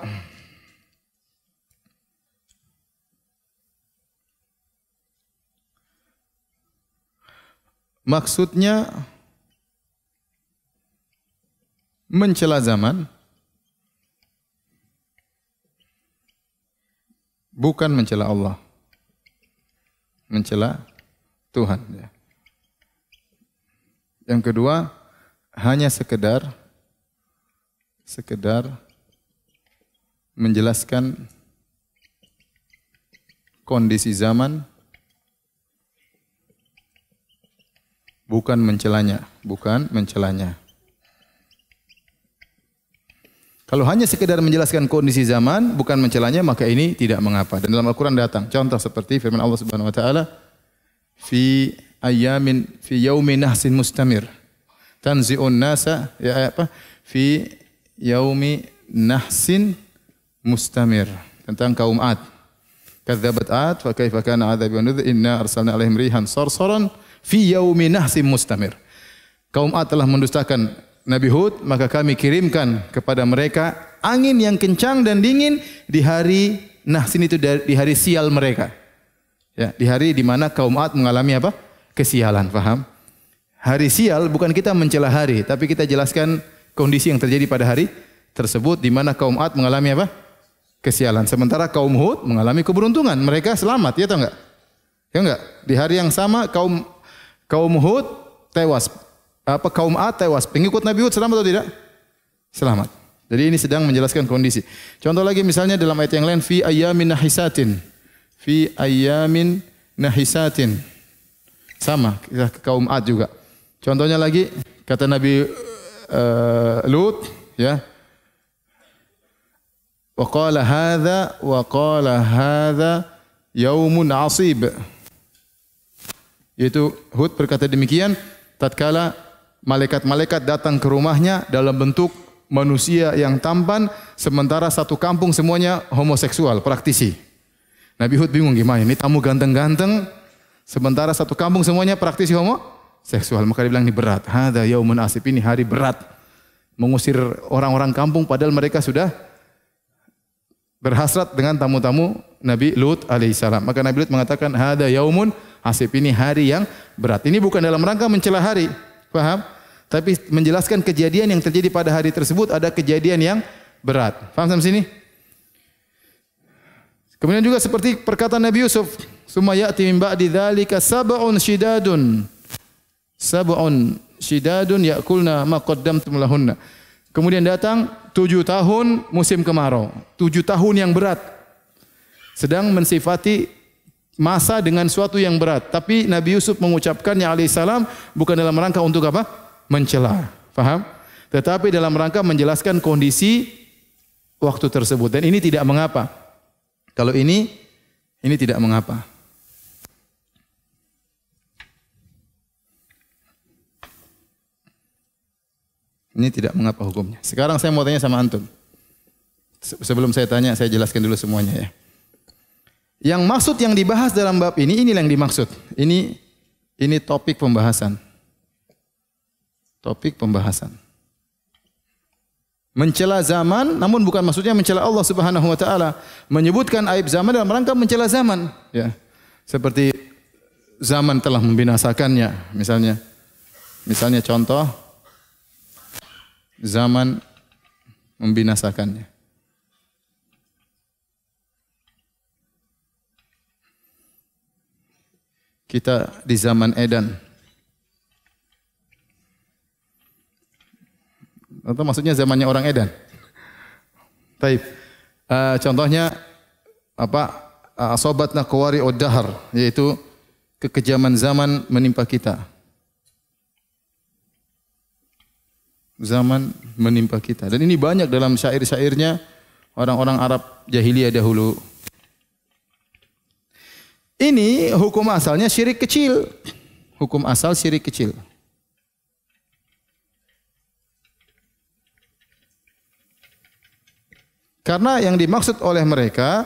Speaker 1: Maksudnya mencela zaman bukan mencela Allah, mencela Tuhan. Ya. Yang kedua, hanya sekedar menjelaskan kondisi zaman, bukan mencelanya, Kalau hanya sekedar menjelaskan kondisi zaman, bukan mencelanya, maka ini tidak mengapa. Dan dalam Al-Quran datang contoh seperti firman Allah Subhanahu Wa Taala, fi yaumi nahsin mustamir, tanzi'un nasa, ya apa? Fi yaumi nahsin mustamir, tentang kaum Ad. Kadzabat Ad, fa kaifa kana 'adzabi wa nudhur, inna arsalna 'alaihim rihan sarsaran fi yaumi nahsin mustamir. Kaum Ad telah mendustakan Nabi Hud, maka kami kirimkan kepada mereka angin yang kencang dan dingin di hari nahsin, itu di hari sial mereka. Ya, di hari di mana kaum Ad mengalami apa? Kesialan, paham? Hari sial bukan kita mencela hari, tapi kita jelaskan kondisi yang terjadi pada hari tersebut di mana kaum Ad mengalami apa? Kesialan. Sementara kaum Hud mengalami keberuntungan, mereka selamat, ya atau enggak? Ya enggak? Di hari yang sama kaum Hud tewas. Kaum Ad tewas. Pengikut Nabi Hud selamat atau tidak? Selamat. Jadi ini sedang menjelaskan kondisi. Contoh lagi misalnya dalam ayat yang lain, fi ayyamin nahisatin. Fi ayyamin nahisatin. Sama, kaum Ad juga. Contohnya lagi kata Nabi Lut, ya. Wa qala hadza yaumun asib. Yaitu Hud berkata demikian tatkala malaikat-malaikat datang ke rumahnya dalam bentuk manusia yang tampan, sementara satu kampung semuanya homoseksual, praktisi. Nabi Hud bingung gimana, ini tamu ganteng-ganteng, sementara satu kampung semuanya praktisi homoseksual. Maka dia bilang ini berat. Hadza yaumun asib, ini hari berat. Mengusir orang-orang kampung padahal mereka sudah berhasrat dengan tamu-tamu Nabi Lut alaihissalam. Maka Nabi Lut mengatakan hadza yaumun asib, ini hari yang berat. Ini bukan dalam rangka mencela hari, paham? Tapi menjelaskan kejadian yang terjadi pada hari tersebut, ada kejadian yang berat. Paham sampai sini? Kemudian juga seperti perkataan Nabi Yusuf, "Summa ya'ti min ba'di dzalika sab'un shidadun ya'kulna ma qaddamtum lahunna." Kemudian datang 7 tahun musim kemarau, 7 tahun yang berat. Sedang mensifati masa dengan suatu yang berat. Tapi Nabi Yusuf mengucapkannya alaihissalam bukan dalam rangka untuk apa? Mencela. Faham? Tetapi dalam rangka menjelaskan kondisi waktu tersebut. Dan ini tidak mengapa. Kalau ini tidak mengapa. Ini tidak mengapa hukumnya. Sekarang saya mau tanya sama antum. Sebelum saya tanya, saya jelaskan dulu semuanya ya. Yang maksud yang dibahas dalam bab ini, inilah yang dimaksud. Ini topik pembahasan. Topik pembahasan. Mencela zaman, namun bukan maksudnya mencela Allah Subhanahu wa taala. Menyebutkan aib zaman dalam rangka mencela zaman, ya. Seperti zaman telah membinasakannya, misalnya. Misalnya contoh zaman membinasakannya. Kita di zaman Edan. Atau maksudnya zamannya orang Edan. Taib. Contohnya apa? Asobatna qawari ad-dahr, yaitu kekejaman zaman menimpa kita. Zaman menimpa kita. Dan ini banyak dalam syair-syairnya orang-orang Arab jahiliyah dahulu. Ini hukum asalnya syirik kecil. Hukum asal syirik kecil. Karena yang dimaksud oleh mereka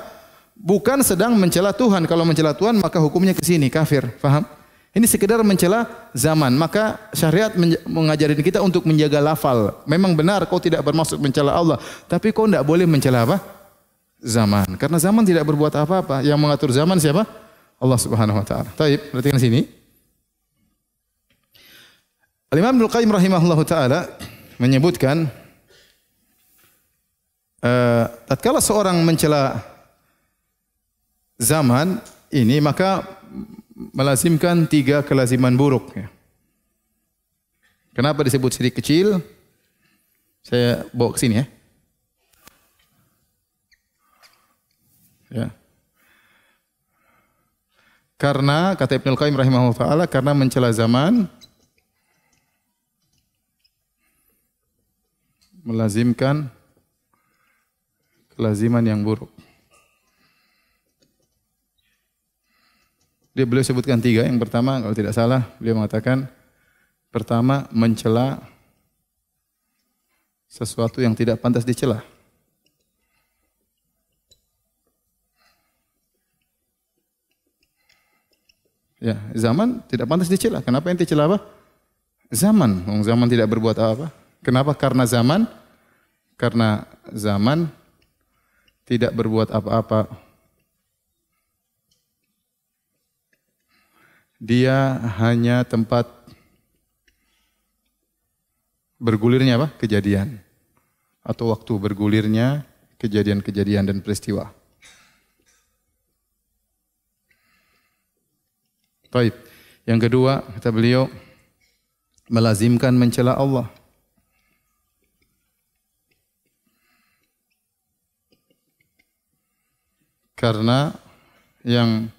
Speaker 1: bukan sedang mencela Tuhan. Kalau mencela Tuhan maka hukumnya ke sini, kafir. Faham? Ini sekedar mencela zaman. Maka syariat mengajarin kita untuk menjaga lafal. Memang benar kau tidak bermaksud mencela Allah, tapi kau tidak boleh mencela apa? Zaman. Karena zaman tidak berbuat apa-apa. Yang mengatur zaman siapa? Allah Subhanahu wa taala. Baik, perhatikan sini. Al-Imam Ibnu Qayyim rahimahullahu taala menyebutkan tatkala seorang mencela zaman ini maka melazimkan 3 kelaziman buruk. Kenapa disebut syirik kecil? Saya bawa ke sini ya. Ya. Karena kata Ibnu Qayyim rahimahullah taala karena mencela zaman melazimkan kelaziman yang buruk. Beliau sebutkan 3. Yang pertama kalau tidak salah beliau mengatakan pertama mencela sesuatu yang tidak pantas dicela. Ya, zaman tidak pantas dicela. Kenapa ente cela apa? Zaman. Zaman tidak berbuat apa? Kenapa? Karena zaman tidak berbuat apa-apa. Dia hanya tempat bergulirnya apa? Kejadian. Atau waktu bergulirnya kejadian-kejadian dan peristiwa. Baik. Yang kedua, kata beliau, melazimkan mencela Allah. Karena yang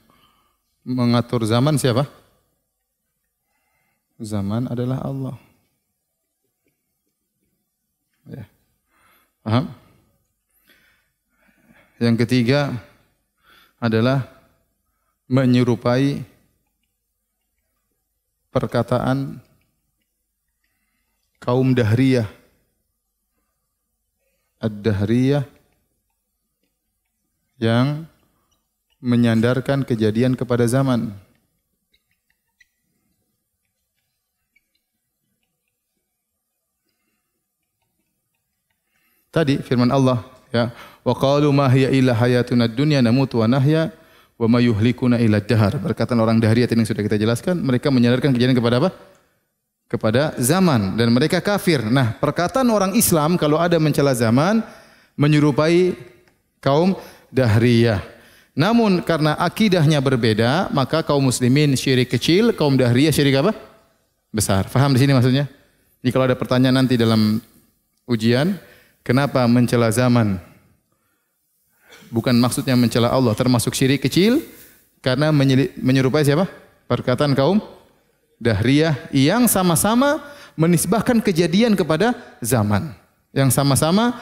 Speaker 1: mengatur zaman siapa? Zaman adalah Allah. Ya. Paham? Yang ketiga adalah menyerupai perkataan kaum Dahriyah. Ad-Dahriyah yang menyandarkan kejadian kepada zaman. Tadi firman Allah, ya, wa qalu ma hiya illa hayatuna dunya namutu wa nahya wa ma yuhlikuna illa ad-dahr. Perkataan orang Dahriyah yang sudah kita jelaskan, mereka menyandarkan kejadian kepada apa? Kepada zaman dan mereka kafir. Nah, perkataan orang Islam kalau ada mencela zaman menyerupai kaum Dahriyah. Namun karena akidahnya berbeda, maka kaum muslimin syirik kecil, kaum Dahriyah syirik apa? Besar. Faham di sini maksudnya? Jadi kalau ada pertanyaan nanti dalam ujian, kenapa mencela zaman? Bukan maksudnya mencela Allah, termasuk syirik kecil karena menyerupai siapa? Perkataan kaum Dahriyah yang sama-sama menisbahkan kejadian kepada zaman. Yang sama-sama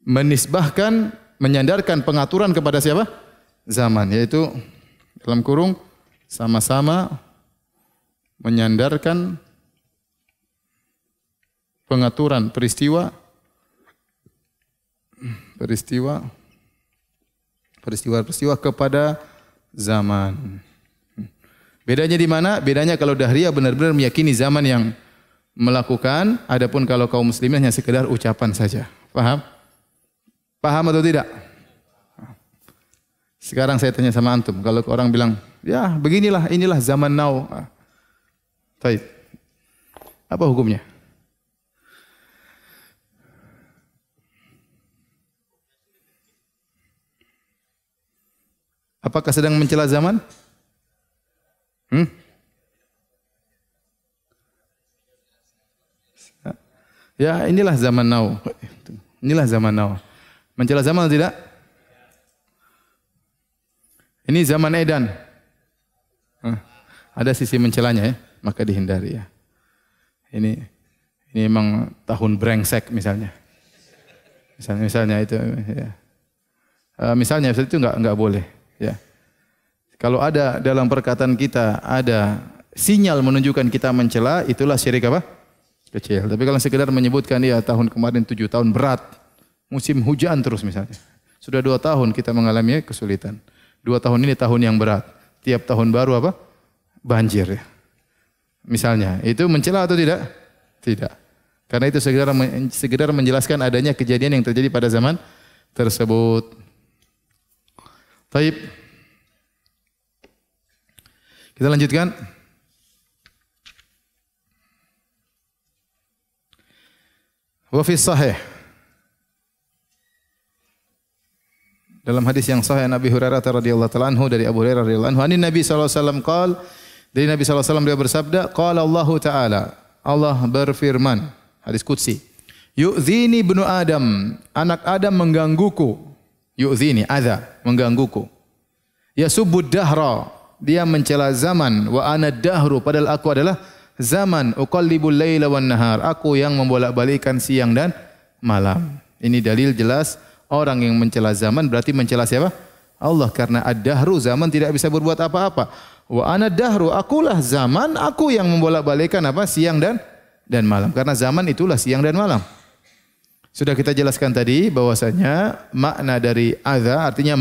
Speaker 1: menisbahkan, menyandarkan pengaturan kepada siapa? Zaman, yaitu dalam kurung sama-sama menyandarkan pengaturan peristiwa kepada zaman. Bedanya di mana? Bedanya kalau Dahriyah benar-benar meyakini zaman yang melakukan, adapun kalau kaum muslimin hanya sekedar ucapan saja. Paham? Paham atau tidak? Sekarang saya tanya sama antum, kalau orang bilang, ya beginilah, inilah zaman now. Baik. Apa hukumnya? Apakah sedang mencela zaman? Ya, inilah zaman now. Inilah zaman now. Mencela zaman atau tidak? Ini zaman edan. Ada sisi mencelanya ya, maka dihindari ya. Ini memang tahun brengsek misalnya. Misalnya itu ya. Misalnya itu enggak boleh ya. Kalau ada dalam perkataan kita ada sinyal menunjukkan kita mencela, itulah syirik apa? Kecil. Tapi kalau sekedar menyebutkan ya tahun kemarin 7 tahun berat, musim hujan terus misalnya. Sudah 2 tahun kita mengalami kesulitan. 2 tahun ini tahun yang berat. Tiap tahun baru apa? Banjir ya. Misalnya, itu mencela atau tidak? Tidak. Karena itu sekedar menjelaskan adanya kejadian yang terjadi pada zaman tersebut. Taib. Kita lanjutkan. Wa fi sahih. Dalam hadis yang sahih Nabi Hurairah radhiyallahu taala anhu dari Abu Hurairah radhiyallahu anhu, Nabi sallallahu alaihi wasallam qaal, dari Nabi sallallahu alaihi wasallam dia bersabda, qala Allah taala, Allah berfirman, hadis qudsi, yu'zini ibnu Adam, anak Adam menggangguku. Yu'zini, adza, menggangguku. Yasubbud dahra, dia mencela zaman, wa ana dahru, padahal aku adalah zaman, uqallibul laila wan nahar, aku yang membolak-balikkan siang dan malam. Ini dalil jelas orang yang mencela zaman berarti mencela siapa? Allah, karena ad-dahru, zaman tidak bisa berbuat apa-apa. Wa ana dahru, akulah zaman, aku yang membolak-balikkan apa? Siang dan malam. Karena zaman itulah siang dan malam. Sudah kita jelaskan tadi bahwasanya makna dari adza artinya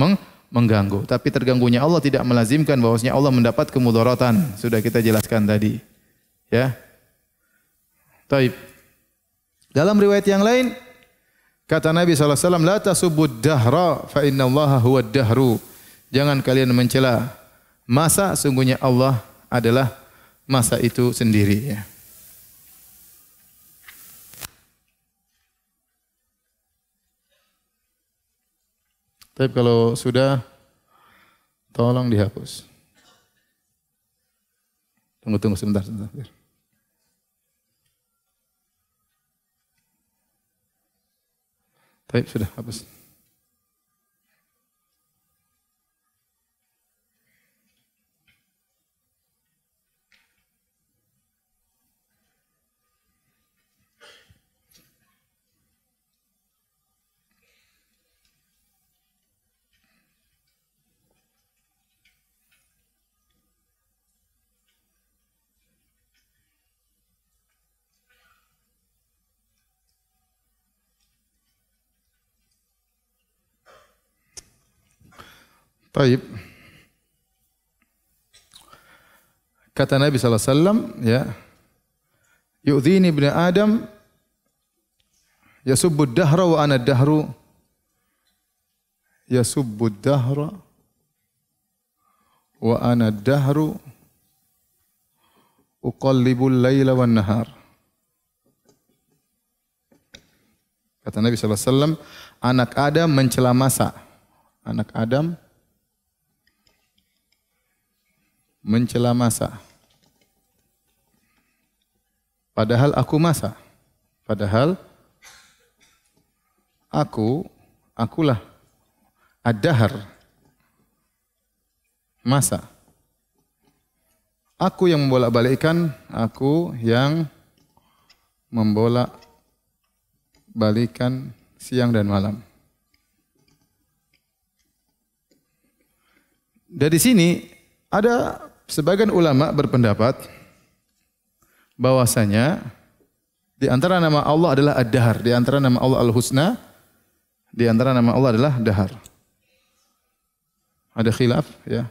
Speaker 1: mengganggu. Tapi terganggunya Allah tidak melazimkan bahwasanya Allah mendapat kemudaratan. Sudah kita jelaskan tadi. Ya. Taib. Dalam riwayat yang lain kata Nabi sallallahu alaihi wasallam, la tasubbud dahra fa innallaha huwad dahru. Jangan kalian mencela masa, sungguhnya Allah adalah masa itu sendiri ya. Tapi kalau sudah tolong dihapus. Tunggu sebentar. Baik, sudah hapus. Baik. Kata Nabi sallallahu alaihi wasallam, ya. Yu'dhini ibnu Adam yasubbud dahra wa ana dahru. Yasubbud dahra wa ana dahru. Uqallibul laila wan nahar. Kata Nabi sallallahu alaihi wasallam, anak Adam mencela masa. Anak Adam mencela masa. Padahal aku masa. Padahal akulah ad-dahr. Masa. Aku yang membolak-balikkan, aku yang membolak-balikkan siang dan malam. Dari sini ada sebagian ulama berpendapat bahwasanya di antara nama Allah adalah Ad-Dahr, di antara nama Allah Al-Husna, di antara nama Allah adalah Dahr. Ada khilaf ya.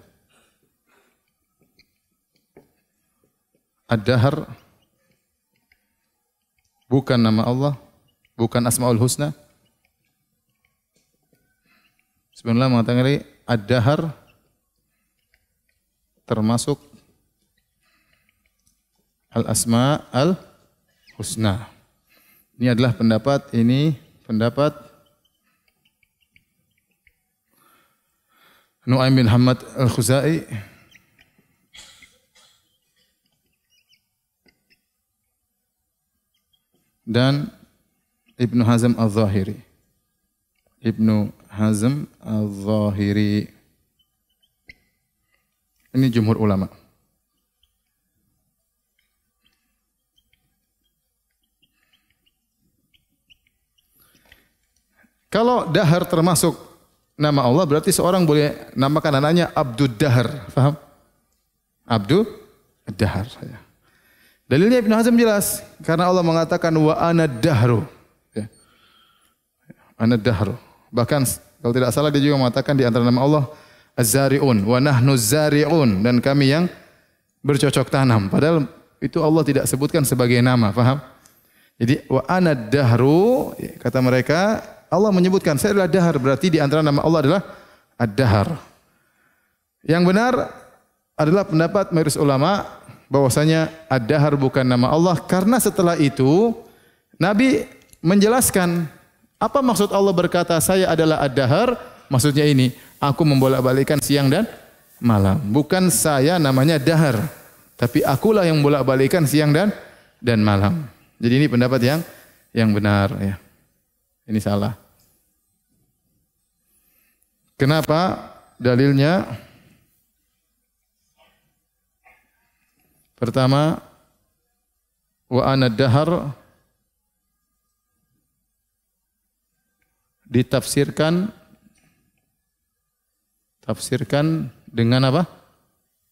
Speaker 1: Ad-Dahr bukan nama Allah, bukan Asmaul Husna. Sebenarnya mengatakan Ad-Dahr termasuk Al-Asma Al-Husna. Ini adalah pendapat Nu'aim bin Hamad Al-Khuzai dan Ibnu Hazm Al-Zahiri. Ibnu Hazm Al-Zahiri. Ini jumhur ulama. Kalau dahar termasuk nama Allah berarti seorang boleh namakan anaknya Abdud Dahar. Paham? Abdud Dahar. Dalilnya Ibnu Hazm jelas. Karena Allah mengatakan wa ana dahru. Ya. Ana dahru. Bahkan kalau tidak salah dia juga mengatakan di antara nama Allah Az-Zari'un wa nahnu zari'un, dan kami yang bercocok tanam. Padahal itu Allah tidak sebutkan sebagai nama, paham? Jadi wa ana dahru, kata mereka, Allah menyebutkan saya adalah dahar, berarti di antara nama Allah adalah Ad-Dahar. Yang benar adalah pendapat mayoritas ulama bahwasanya Ad-Dahar bukan nama Allah, karena setelah itu Nabi menjelaskan apa maksud Allah berkata saya adalah Ad-Dahar. Maksudnya ini, aku membolak-balikkan siang dan malam. Bukan saya namanya Dahar, tapi akulah yang bolak-balikkan siang dan malam. Jadi ini pendapat yang benar ya. Ini salah. Kenapa? Dalilnya pertama, wa ana dahar ditafsirkan dengan apa?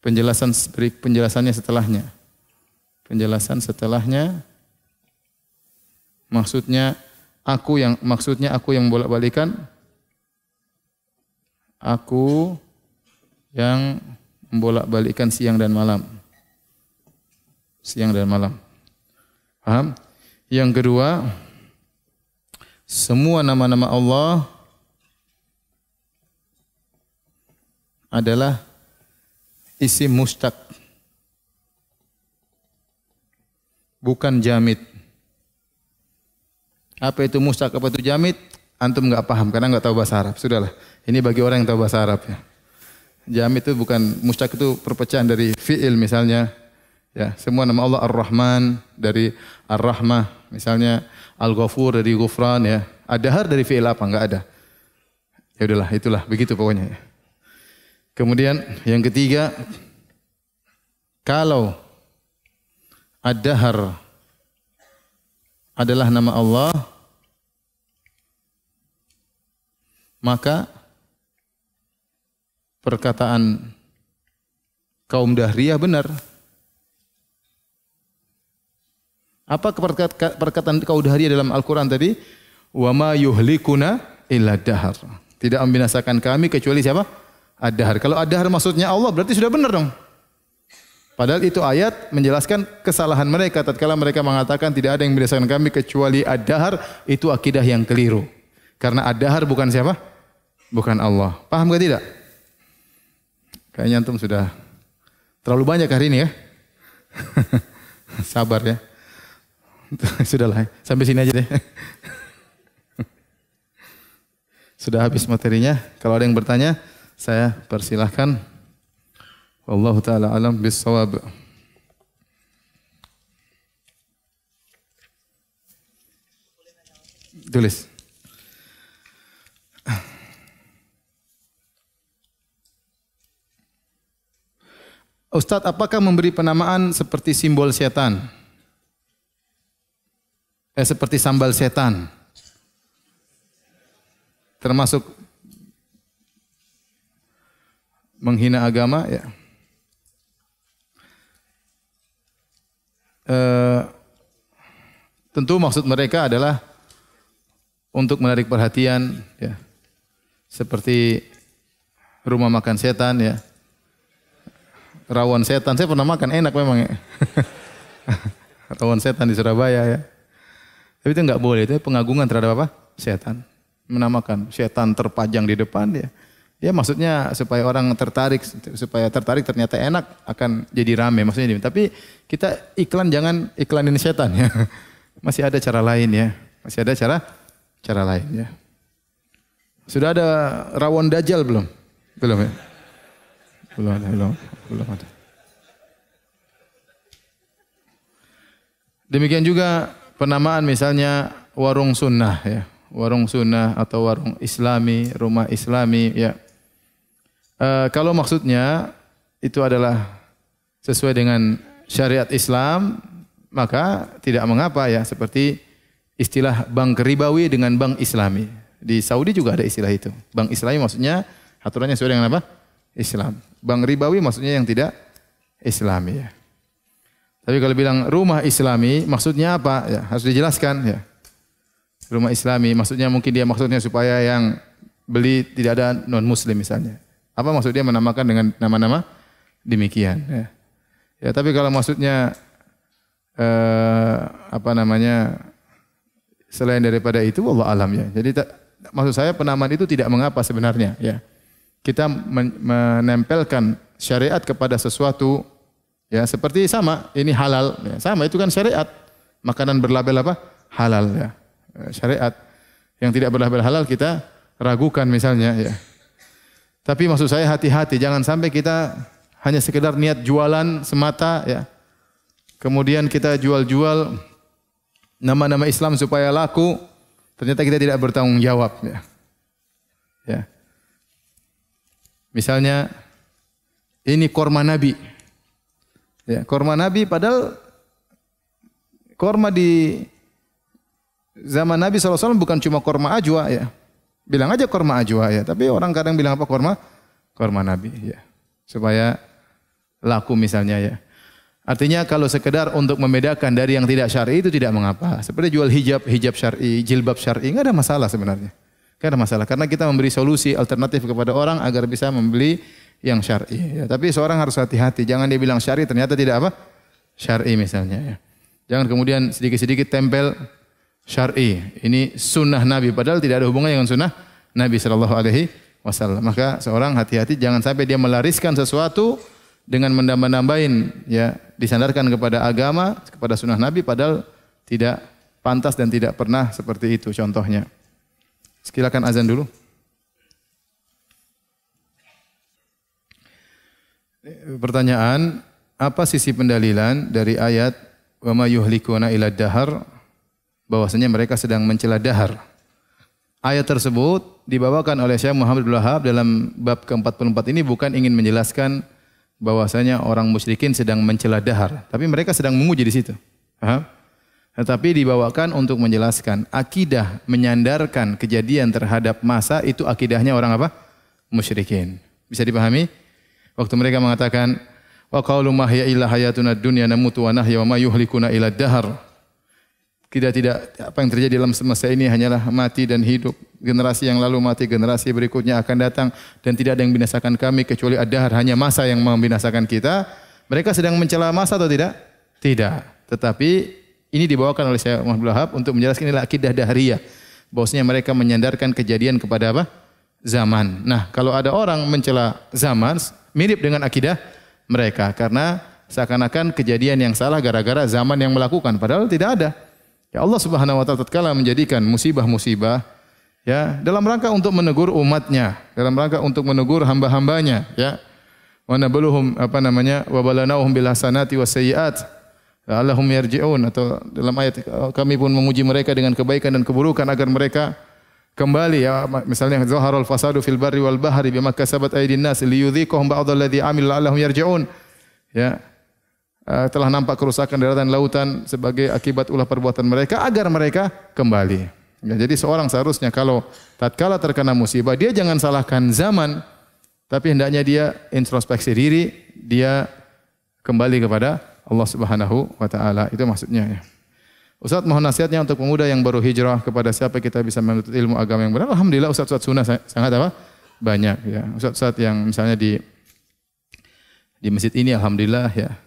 Speaker 1: Penjelasannya setelahnya. Penjelasan setelahnya maksudnya aku yang bolak-balikan, aku yang membolak-balikan siang dan malam. Siang dan malam. Paham? Yang kedua, semua nama-nama Allah adalah isim mustaq, bukan jamid. Apa itu mustaq, apa itu jamid? Antum enggak paham karena enggak tahu bahasa Arab. Sudahlah. Ini bagi orang yang tahu bahasa Arab ya. Jamid itu bukan, mustaq itu perpecahan dari fi'il misalnya. Ya, semua nama Allah Ar-Rahman dari Ar-Rahmah, misalnya Al-Ghafur dari Ghufran ya. Ad-Dahar dari fi'il apa? Enggak ada. Ya udahlah, itulah begitu pokoknya ya. Kemudian yang ketiga, kalau Ad-Dahar adalah nama Allah, maka perkataan kaum Dahriyah benar. Apa perkataan kaum Dahriyah dalam Al-Quran tadi? Wa ma yuhlikuna illa dahar. Tidak membinasakan kami kecuali siapa? Ad-Dahar. Kalau Ad-Dahar maksudnya Allah, berarti sudah benar dong. Padahal itu ayat menjelaskan kesalahan mereka tatkala mereka mengatakan tidak ada yang membinasakan kami kecuali Ad-Dahar. Itu akidah yang keliru. Karena Ad-Dahar bukan siapa? Bukan Allah. Paham ke tidak? Kayaknya antum sudah terlalu banyak hari ini ya. Sabar ya. Sudahlah, sampai sini aja deh. Sudah habis materinya. Kalau ada yang bertanya, saya persilahkan. Wallahu taala alam bis-shawab. Tulis. Ustadz, apakah memberi penamaan seperti simbol setan? Seperti sambal setan. Termasuk menghina agama ya. Tentu maksud mereka adalah untuk menarik perhatian ya. Seperti rumah makan setan ya. Rawon setan, saya pernah makan, enak memang ya. Rawon setan di Surabaya ya. Tapi itu enggak boleh, itu pengagungan terhadap apa? Setan. Menamakan setan terpajang di depan ya. Ya maksudnya supaya orang tertarik, ternyata enak akan jadi rame maksudnya ini. Tapi kita jangan iklanin setan ya. Masih ada cara lain ya. Masih ada cara lain ya. Sudah ada rawon dajjal belum? Belum ya? Belum ada. Demikian juga penamaan misalnya warung sunnah ya. Warung sunnah atau warung islami, rumah islami ya. Kalau maksudnya itu adalah sesuai dengan syariat Islam, maka tidak mengapa ya. Seperti istilah bank ribawi dengan bank islami. Di Saudi juga ada istilah itu. Bank Islami maksudnya aturannya sesuai dengan apa? Islam. Bank ribawi maksudnya yang tidak Islami ya. Tapi kalau bilang rumah Islami maksudnya apa? Ya, harus dijelaskan ya. Rumah Islami maksudnya mungkin dia maksudnya supaya yang beli tidak ada non muslim misalnya. Apa maksud dia menamakan dengan nama-nama demikian ya. Ya, tapi kalau maksudnya apa namanya selain daripada itu wallahu alam ya. Jadi maksud saya penamaan itu tidak mengapa sebenarnya ya. Kita menempelkan syariat kepada sesuatu ya seperti sama ini halal ya. Sama itu kan syariat. Makanan berlabel apa? Halal ya. Syariat yang tidak berlabel halal kita ragukan misalnya ya. Tapi maksud saya hati-hati jangan sampai kita hanya sekedar niat jualan semata ya. Kemudian kita jual-jual nama-nama Islam supaya laku, ternyata kita tidak bertanggung jawab ya. Ya. Misalnya ini korma Nabi. Ya, korma Nabi padahal korma di zaman Nabi SAW bukan cuma korma ajwa ya. Bilang aja korma ajwa ya, tapi orang kadang bilang apa korma? Korma Nabi ya. Supaya laku misalnya ya. Artinya kalau sekedar untuk membedakan dari yang tidak syar'i itu tidak mengapa. Seperti jual hijab syar'i, jilbab syar'i, enggak ada masalah sebenarnya. Enggak ada masalah karena kita memberi solusi alternatif kepada orang agar bisa membeli yang syar'i. Ya, tapi seorang harus hati-hati, jangan dia bilang syar'i ternyata tidak apa? Syar'i misalnya ya. Jangan kemudian sedikit-sedikit tempel syar'i. Ini sunnah Nabi padahal tidak ada hubungannya dengan sunnah Nabi sallallahu alaihi wasallam. Maka seorang hati-hati jangan sampai dia melariskan sesuatu dengan menambah-nambahin ya disandarkan kepada agama, kepada sunnah Nabi padahal tidak pantas dan tidak pernah seperti itu contohnya. Silakan azan dulu. Pertanyaan, apa sisi pendalilan dari ayat wa ma yuhlikuna ila dahar bahwasanya mereka sedang mencela dahar. Ayat tersebut dibawakan oleh Syekh Muhammad Abdul Wahab dalam bab ke-44 ini bukan ingin menjelaskan bahwasanya orang musyrikin sedang mencela dahar, tapi mereka sedang memuji di situ. Paham? Tetapi dibawakan untuk menjelaskan akidah menyandarkan kejadian terhadap masa itu akidahnya orang apa? Musyrikin. Bisa dipahami? Waktu mereka mengatakan wa qaulu ma hiya illa hayatuna dunya namutu wa nahya wa ma yuhlikuna illa dahar. Tidak apa yang terjadi dalam semesta ini hanyalah mati dan hidup. Generasi yang lalu mati, generasi berikutnya akan datang dan tidak ada yang binasakan kami kecuali ad-dahar, hanya masa yang membinasakan kita. Mereka sedang mencela masa atau tidak? Tidak. Tetapi ini dibawakan oleh Syekh Muhammad Abdul Wahab untuk menjelaskan inilah akidah dahriyah. Bahwasanya mereka menyandarkan kejadian kepada apa? Zaman. Nah, kalau ada orang mencela zaman mirip dengan akidah mereka karena seakan-akan kejadian yang salah gara-gara zaman yang melakukan padahal tidak ada. Ya Allah Subhanahu wa taala tatkala menjadikan musibah-musibah ya dalam rangka untuk menegur umatnya, dalam rangka untuk menegur hamba-hambanya ya. Wa nabluhum wa balanahum bil hasanati was sayyiat la'allahum yarji'un, atau dalam ayat kami pun memuji mereka dengan kebaikan dan keburukan agar mereka kembali ya, misalnya zaharul fasadu fil barri wal bahri bima kasabat aydin nas liyudhiqahum ba'dalladzi amilu la'allahum yarji'un ya. Telah nampak kerusakan daratan lautan sebagai akibat ulah perbuatan mereka agar mereka kembali. Ya, jadi seorang seharusnya kalau tatkala terkena musibah dia jangan salahkan zaman, tapi hendaknya dia introspeksi diri, dia kembali kepada Allah Subhanahu wa taala. Itu maksudnya ya. Ustaz mohon nasihatnya untuk pemuda yang baru hijrah, kepada siapa kita bisa menuntut ilmu agama yang benar. Alhamdulillah ustaz-ustaz sunnah sangat apa? Banyak ya. Ustaz-ustaz yang misalnya di masjid ini alhamdulillah ya.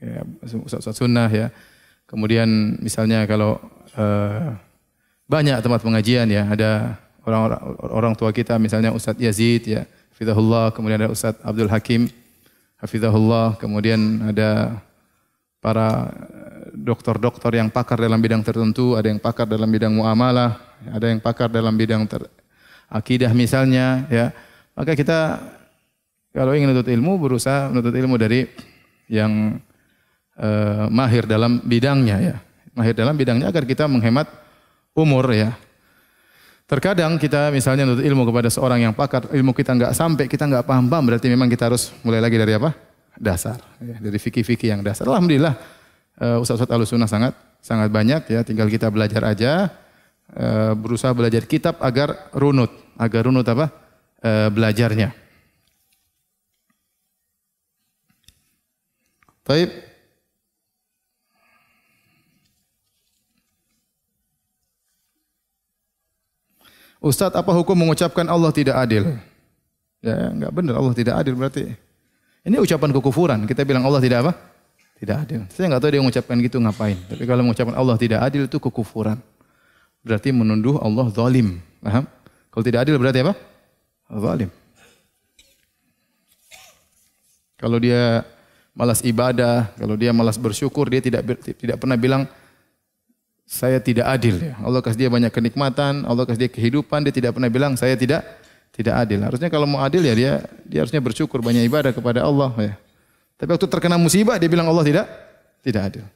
Speaker 1: Ya, ustaz-ustaz sunnah ya. Kemudian misalnya kalau banyak tempat pengajian ya, ada orang tua kita misalnya Ustaz Yazid ya, hafizahullah, kemudian ada Ustaz Abdul Hakim hafizahullah, kemudian ada para dokter-dokter yang pakar dalam bidang tertentu, ada yang pakar dalam bidang muamalah, ada yang pakar dalam bidang akidah misalnya ya. Maka kita kalau ingin menuntut ilmu berusaha menuntut ilmu dari yang mahir dalam bidangnya ya. Mahir dalam bidangnya agar kita menghemat umur ya. Terkadang kita misalnya menuntut ilmu kepada seorang yang pakar, ilmu kita enggak sampai, kita enggak paham-paham, berarti memang kita harus mulai lagi dari apa? Dasar. Ya, dari fikih-fikih yang dasar. Alhamdulillah ustaz-ustaz Ahlussunnah sangat banyak ya, tinggal kita belajar aja. berusaha belajar kitab agar runut apa? Belajarnya. Baik. Ustadz, apa hukum mengucapkan Allah tidak adil? Ya, enggak benar, Allah tidak adil berarti. Ini ucapan kekufuran. Kita bilang Allah tidak apa? Tidak adil. Saya enggak tahu dia mengucapkan gitu ngapain. Tapi kalau mengucapkan Allah tidak adil itu kekufuran. Berarti menuduh Allah zalim. Paham? Kalau tidak adil berarti apa? Zalim. Kalau dia malas ibadah, kalau dia malas bersyukur, dia tidak pernah bilang saya tidak adil. Allah kasih dia banyak kenikmatan, Allah kasih dia kehidupan, dia tidak pernah bilang saya tidak adil. Harusnya kalau mau adil ya dia harusnya bersyukur, banyak ibadah kepada Allah ya. Tapi waktu terkena musibah dia bilang Allah tidak adil.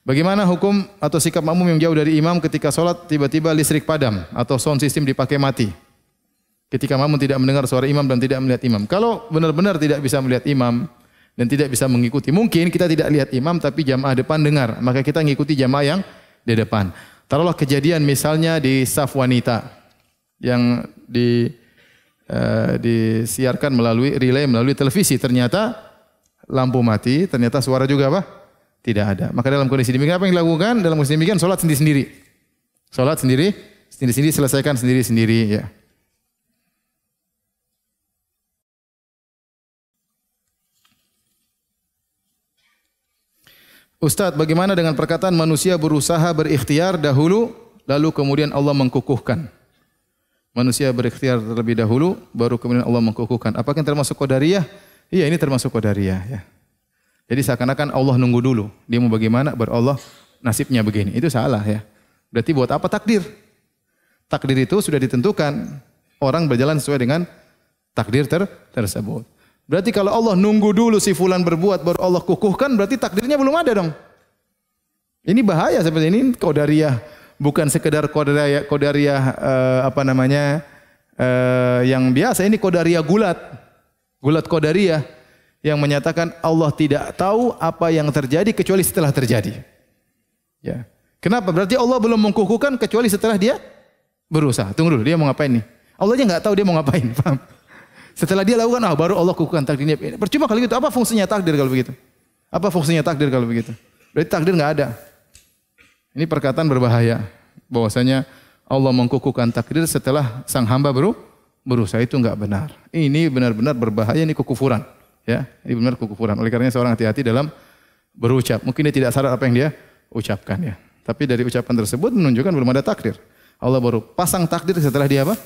Speaker 1: Bagaimana hukum atau sikap makmum yang jauh dari imam ketika sholat tiba-tiba listrik padam atau sound system dipakai mati? Ketika makmum tidak mendengar suara imam dan tidak melihat imam. Kalau benar-benar tidak bisa melihat imam dan tidak bisa mengikuti, mungkin kita tidak lihat imam tapi jamaah depan dengar, maka kita mengikuti jamaah yang di depan. Taruhlah kejadian misalnya di saf wanita yang disiarkan melalui relay melalui televisi, ternyata lampu mati, ternyata suara juga apa? Tidak ada. Maka dalam kondisi demikian apa yang dilakukan? Dalam kondisi demikian salat sendiri-sendiri. Salat sendiri-sendiri selesaikan sendiri-sendiri ya. Ustadz, bagaimana dengan perkataan manusia berusaha berikhtiar dahulu, lalu kemudian Allah mengkukuhkan? Manusia berikhtiar terlebih dahulu, baru kemudian Allah mengkukuhkan. Apakah yang termasuk qadariyah? Iya, ini termasuk qadariyah. Ya. Jadi seakan-akan Allah nunggu dulu. Dia mau bagaimana, baru Allah nasibnya begini. Itu salah ya. Berarti buat apa takdir? Takdir itu sudah ditentukan. Orang berjalan sesuai dengan takdir tersebut. Berarti kalau Allah nunggu dulu si fulan berbuat baru Allah kukuhkan, berarti takdirnya belum ada dong. Ini bahaya seperti ini, qadariyah, bukan sekedar qadariyah yang biasa, ini qadariyah gulat qadariyah yang menyatakan Allah tidak tahu apa yang terjadi kecuali setelah terjadi. Ya. Kenapa? Berarti Allah belum mengkukuhkan kecuali setelah dia berusaha. Tunggu dulu, dia mau ngapain nih? Allahnya enggak tahu dia mau ngapain, paham? Setelah dia lakukan, baru Allah kukuhkan takdirnya. Percuma kalau gitu. Apa fungsinya takdir kalau begitu? Apa fungsinya takdir kalau begitu? Berarti takdir enggak ada. Ini perkataan berbahaya. Bahwasanya Allah mengkukuhkan takdir setelah sang hamba berusaha, itu enggak benar. Ini benar-benar berbahaya, ini kekufuran. Ya, ini benar kekufuran. Oleh karenanya seorang hati-hati dalam berucap. Mungkin dia tidak sadar apa yang dia ucapkan ya. Tapi dari ucapan tersebut menunjukkan belum ada takdir. Allah baru pasang takdir setelah dia apa?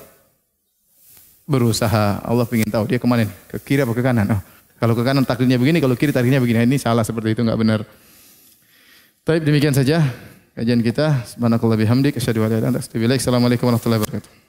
Speaker 1: Berusaha. Allah ingin tahu dia kemana nih? Ke kiri apa ke kanan? Oh, kalau ke kanan takdirnya begini, kalau kiri takdirnya begini. Ini salah seperti itu, enggak benar. Baik, demikian saja kajian kita. Subhanakallah bihamdik asyhadu an la ilaha illa anta astaghfiruka wa atubu ilaik. Assalamualaikum warahmatullahi wabarakatuh.